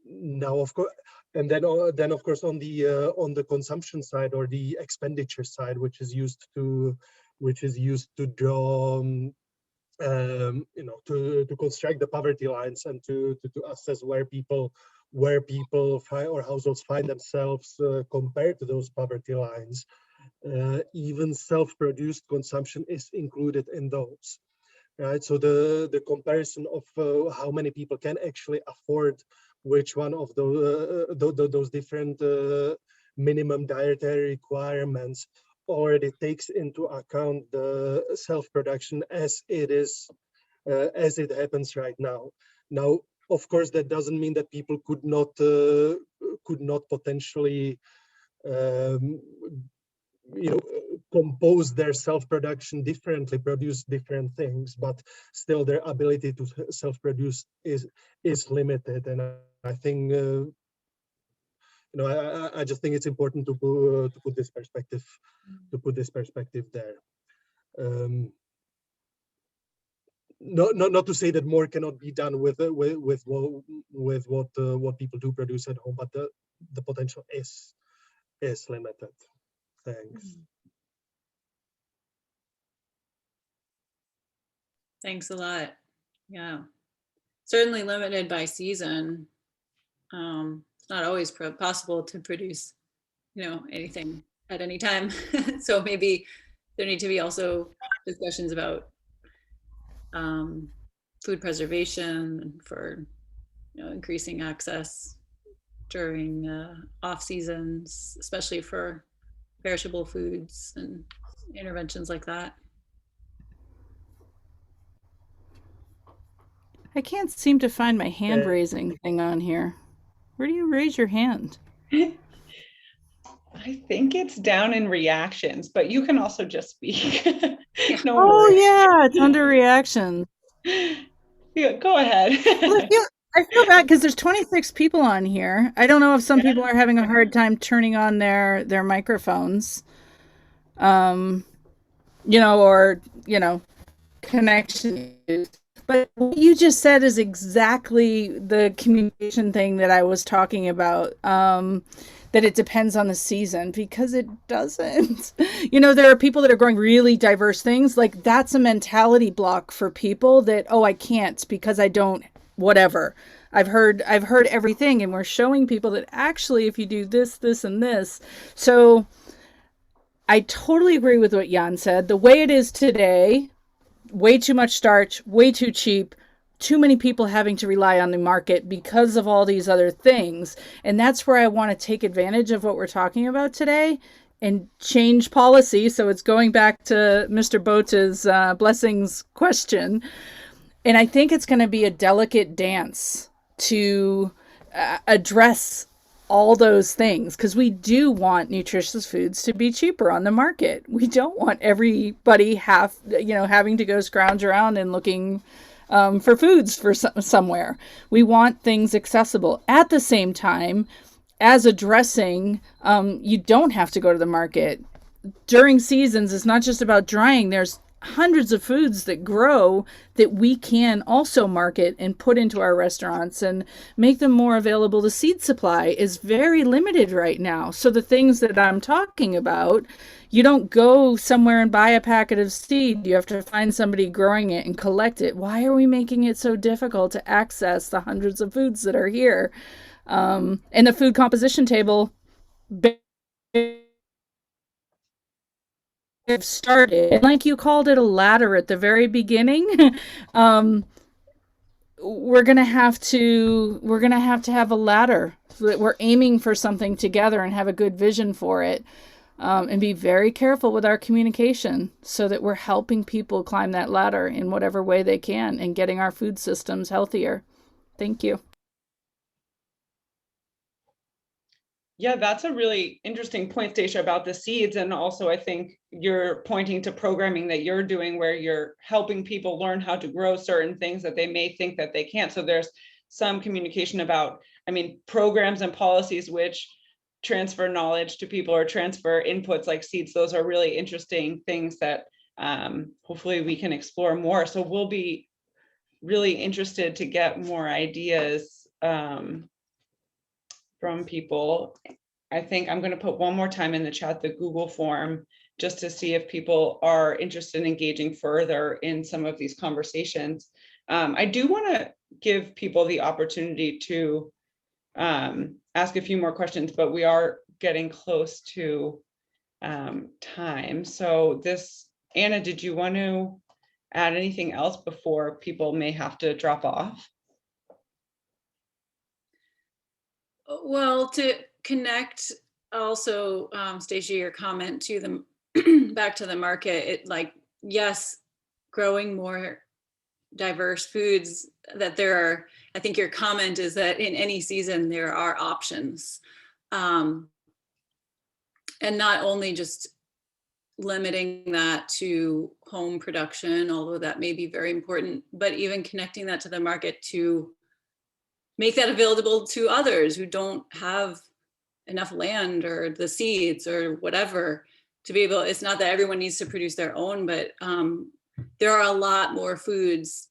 Now, of course, and then of course on the consumption side or the expenditure side, which is used to draw to construct the poverty lines and to assess where people find or households find themselves compared to those poverty lines. Even self-produced consumption is included in those. Right, so the comparison of how many people can actually afford which one of those different minimum dietary requirements already takes into account the self-production as it happens right now. Now, of course, that doesn't mean that people could not potentially compose their self-production differently, produce different things, but still their ability to self-produce is limited. And I think I just think it's important to put this perspective there. Not to say that more cannot be done with what people do produce at home, but the potential is limited. Thanks. Thanks a lot. Yeah, certainly limited by season. It's not always possible to produce, anything at any time. So maybe there need to be also discussions about food preservation for, increasing access during off seasons, especially for perishable foods and interventions like that. I can't seem to find my hand raising thing on here. Where do you raise your hand? I think it's down in reactions, but you can also just speak. No worries. Yeah, it's under reactions. Yeah, go ahead. I feel bad because there's 26 people on here. I don't know if some people are having a hard time turning on their microphones, or connection issues. But what you just said is exactly the communication thing that I was talking about, that it depends on the season, because it doesn't. There are people that are growing really diverse things. Like, that's a mentality block for people that, I can't because I don't, whatever. I've heard everything, and we're showing people that actually if you do this, this, and this. So I totally agree with what Jan said. The way it is today, way too much starch, way too cheap, too many people having to rely on the market because of all these other things. And that's where I want to take advantage of what we're talking about today and change policy. So it's going back to Mr. Bote's blessings question. And I think it's going to be a delicate dance to address all those things, because we do want nutritious foods to be cheaper on the market. We don't want everybody having to go scrounge around and looking for foods for somewhere. We want things accessible. At the same time, as addressing, you don't have to go to the market. during seasons, it's not just about drying. There's hundreds of foods that grow that we can also market and put into our restaurants and make them more available. The seed supply is very limited right now. So the things that I'm talking about, you don't go somewhere and buy a packet of seed. You have to find somebody growing it and collect it. Why are we making it so difficult to access the hundreds of foods that are here? And the food composition table have started, and like you called it a ladder at the very beginning. We're gonna have to have a ladder so that we're aiming for something together and have a good vision for it, and be very careful with our communication so that we're helping people climb that ladder in whatever way they can and getting our food systems healthier. Thank you. Yeah, that's a really interesting point, Stacia, about the seeds. And also, I think you're pointing to programming that you're doing where you're helping people learn how to grow certain things that they may think that they can't. So there's some communication about, I mean, programs and policies which transfer knowledge to people or transfer inputs like seeds. Those are really interesting things that hopefully we can explore more. So we'll be really interested to get more ideas from people. I think I'm going to put one more time in the chat the Google form just to see if people are interested in engaging further in some of these conversations. I do want to give people the opportunity to ask a few more questions, but we are getting close to time. So this, Anna, did you want to add anything else before people may have to drop off? Well, to connect also, Stacia, your comment to the back to the market, it like, yes, growing more diverse foods, that there are, I think your comment is that in any season there are options. And not only just limiting that to home production, although that may be very important, but even connecting that to the market to make that available to others who don't have enough land or the seeds or whatever to be able, it's not that everyone needs to produce their own, but there are a lot more foods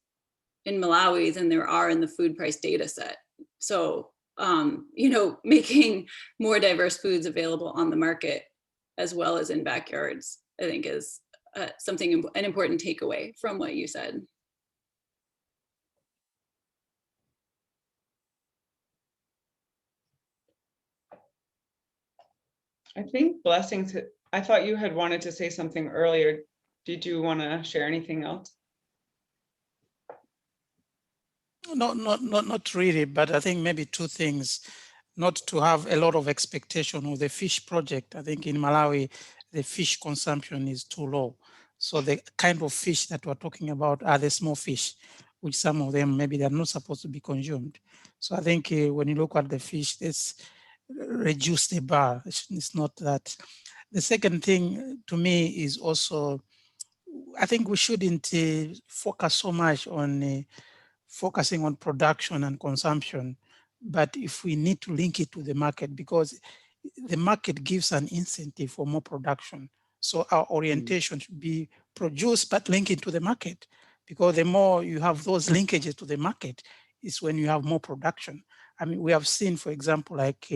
in Malawi than there are in the food price data set. So, you know, making more diverse foods available on the market as well as in backyards, I think is something, an important takeaway from what you said. I think Blessings, I thought you had wanted to say something earlier. Did you want to share anything else? Not really, but I think maybe two things. Not to have a lot of expectation of the fish project. I think in Malawi, the fish consumption is too low. So the kind of fish that we're talking about are the small fish, which some of them maybe they're not supposed to be consumed. So I think when you look at the fish, it's reduce the bar. It's not that. The second thing to me is also, I think we shouldn't focus so much on focusing on production and consumption, but if we need to link it to the market, because the market gives an incentive for more production. So our orientation should be produce, but link it to the market, because the more you have those linkages to the market is when you have more production. I mean, we have seen, for example, like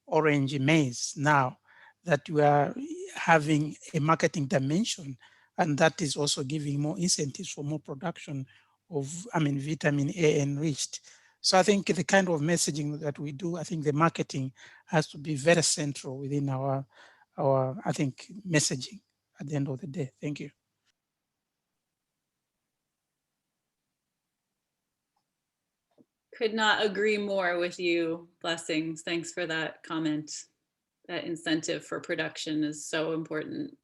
orange maize now, that we are having a marketing dimension, and that is also giving more incentives for more production of, I mean, vitamin A enriched. So I think the kind of messaging that we do, I think the marketing has to be very central within our I think, messaging at the end of the day. Thank you. Could not agree more with you, Blessings. Thanks for that comment. That incentive for production is so important.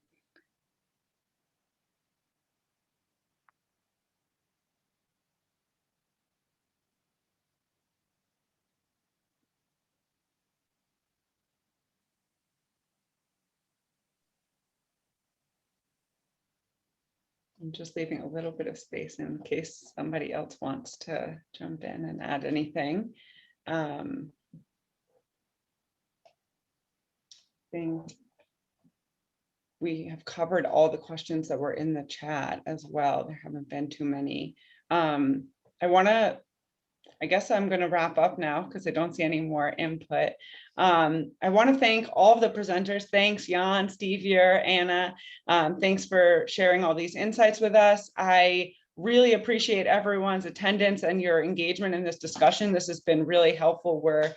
I'm just leaving a little bit of space in case somebody else wants to jump in and add anything. Thing. we have covered all the questions that were in the chat as well. There haven't been too many. I guess I'm going to wrap up now because I don't see any more input. I want to thank all of the presenters. Thanks, Jan, Steve, Anna. Thanks for sharing all these insights with us. I really appreciate everyone's attendance and your engagement in this discussion. This has been really helpful. We're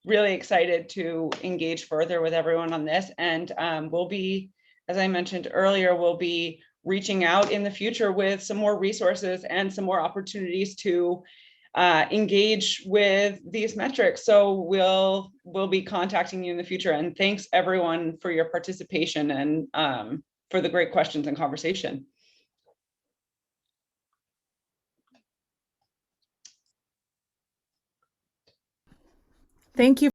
really excited to engage further with everyone on this. And we'll be, as I mentioned earlier, we'll be reaching out in the future with some more resources and some more opportunities to engage with these metrics. So we'll be contacting you in the future. And thanks everyone for your participation and for the great questions and conversation. Thank you.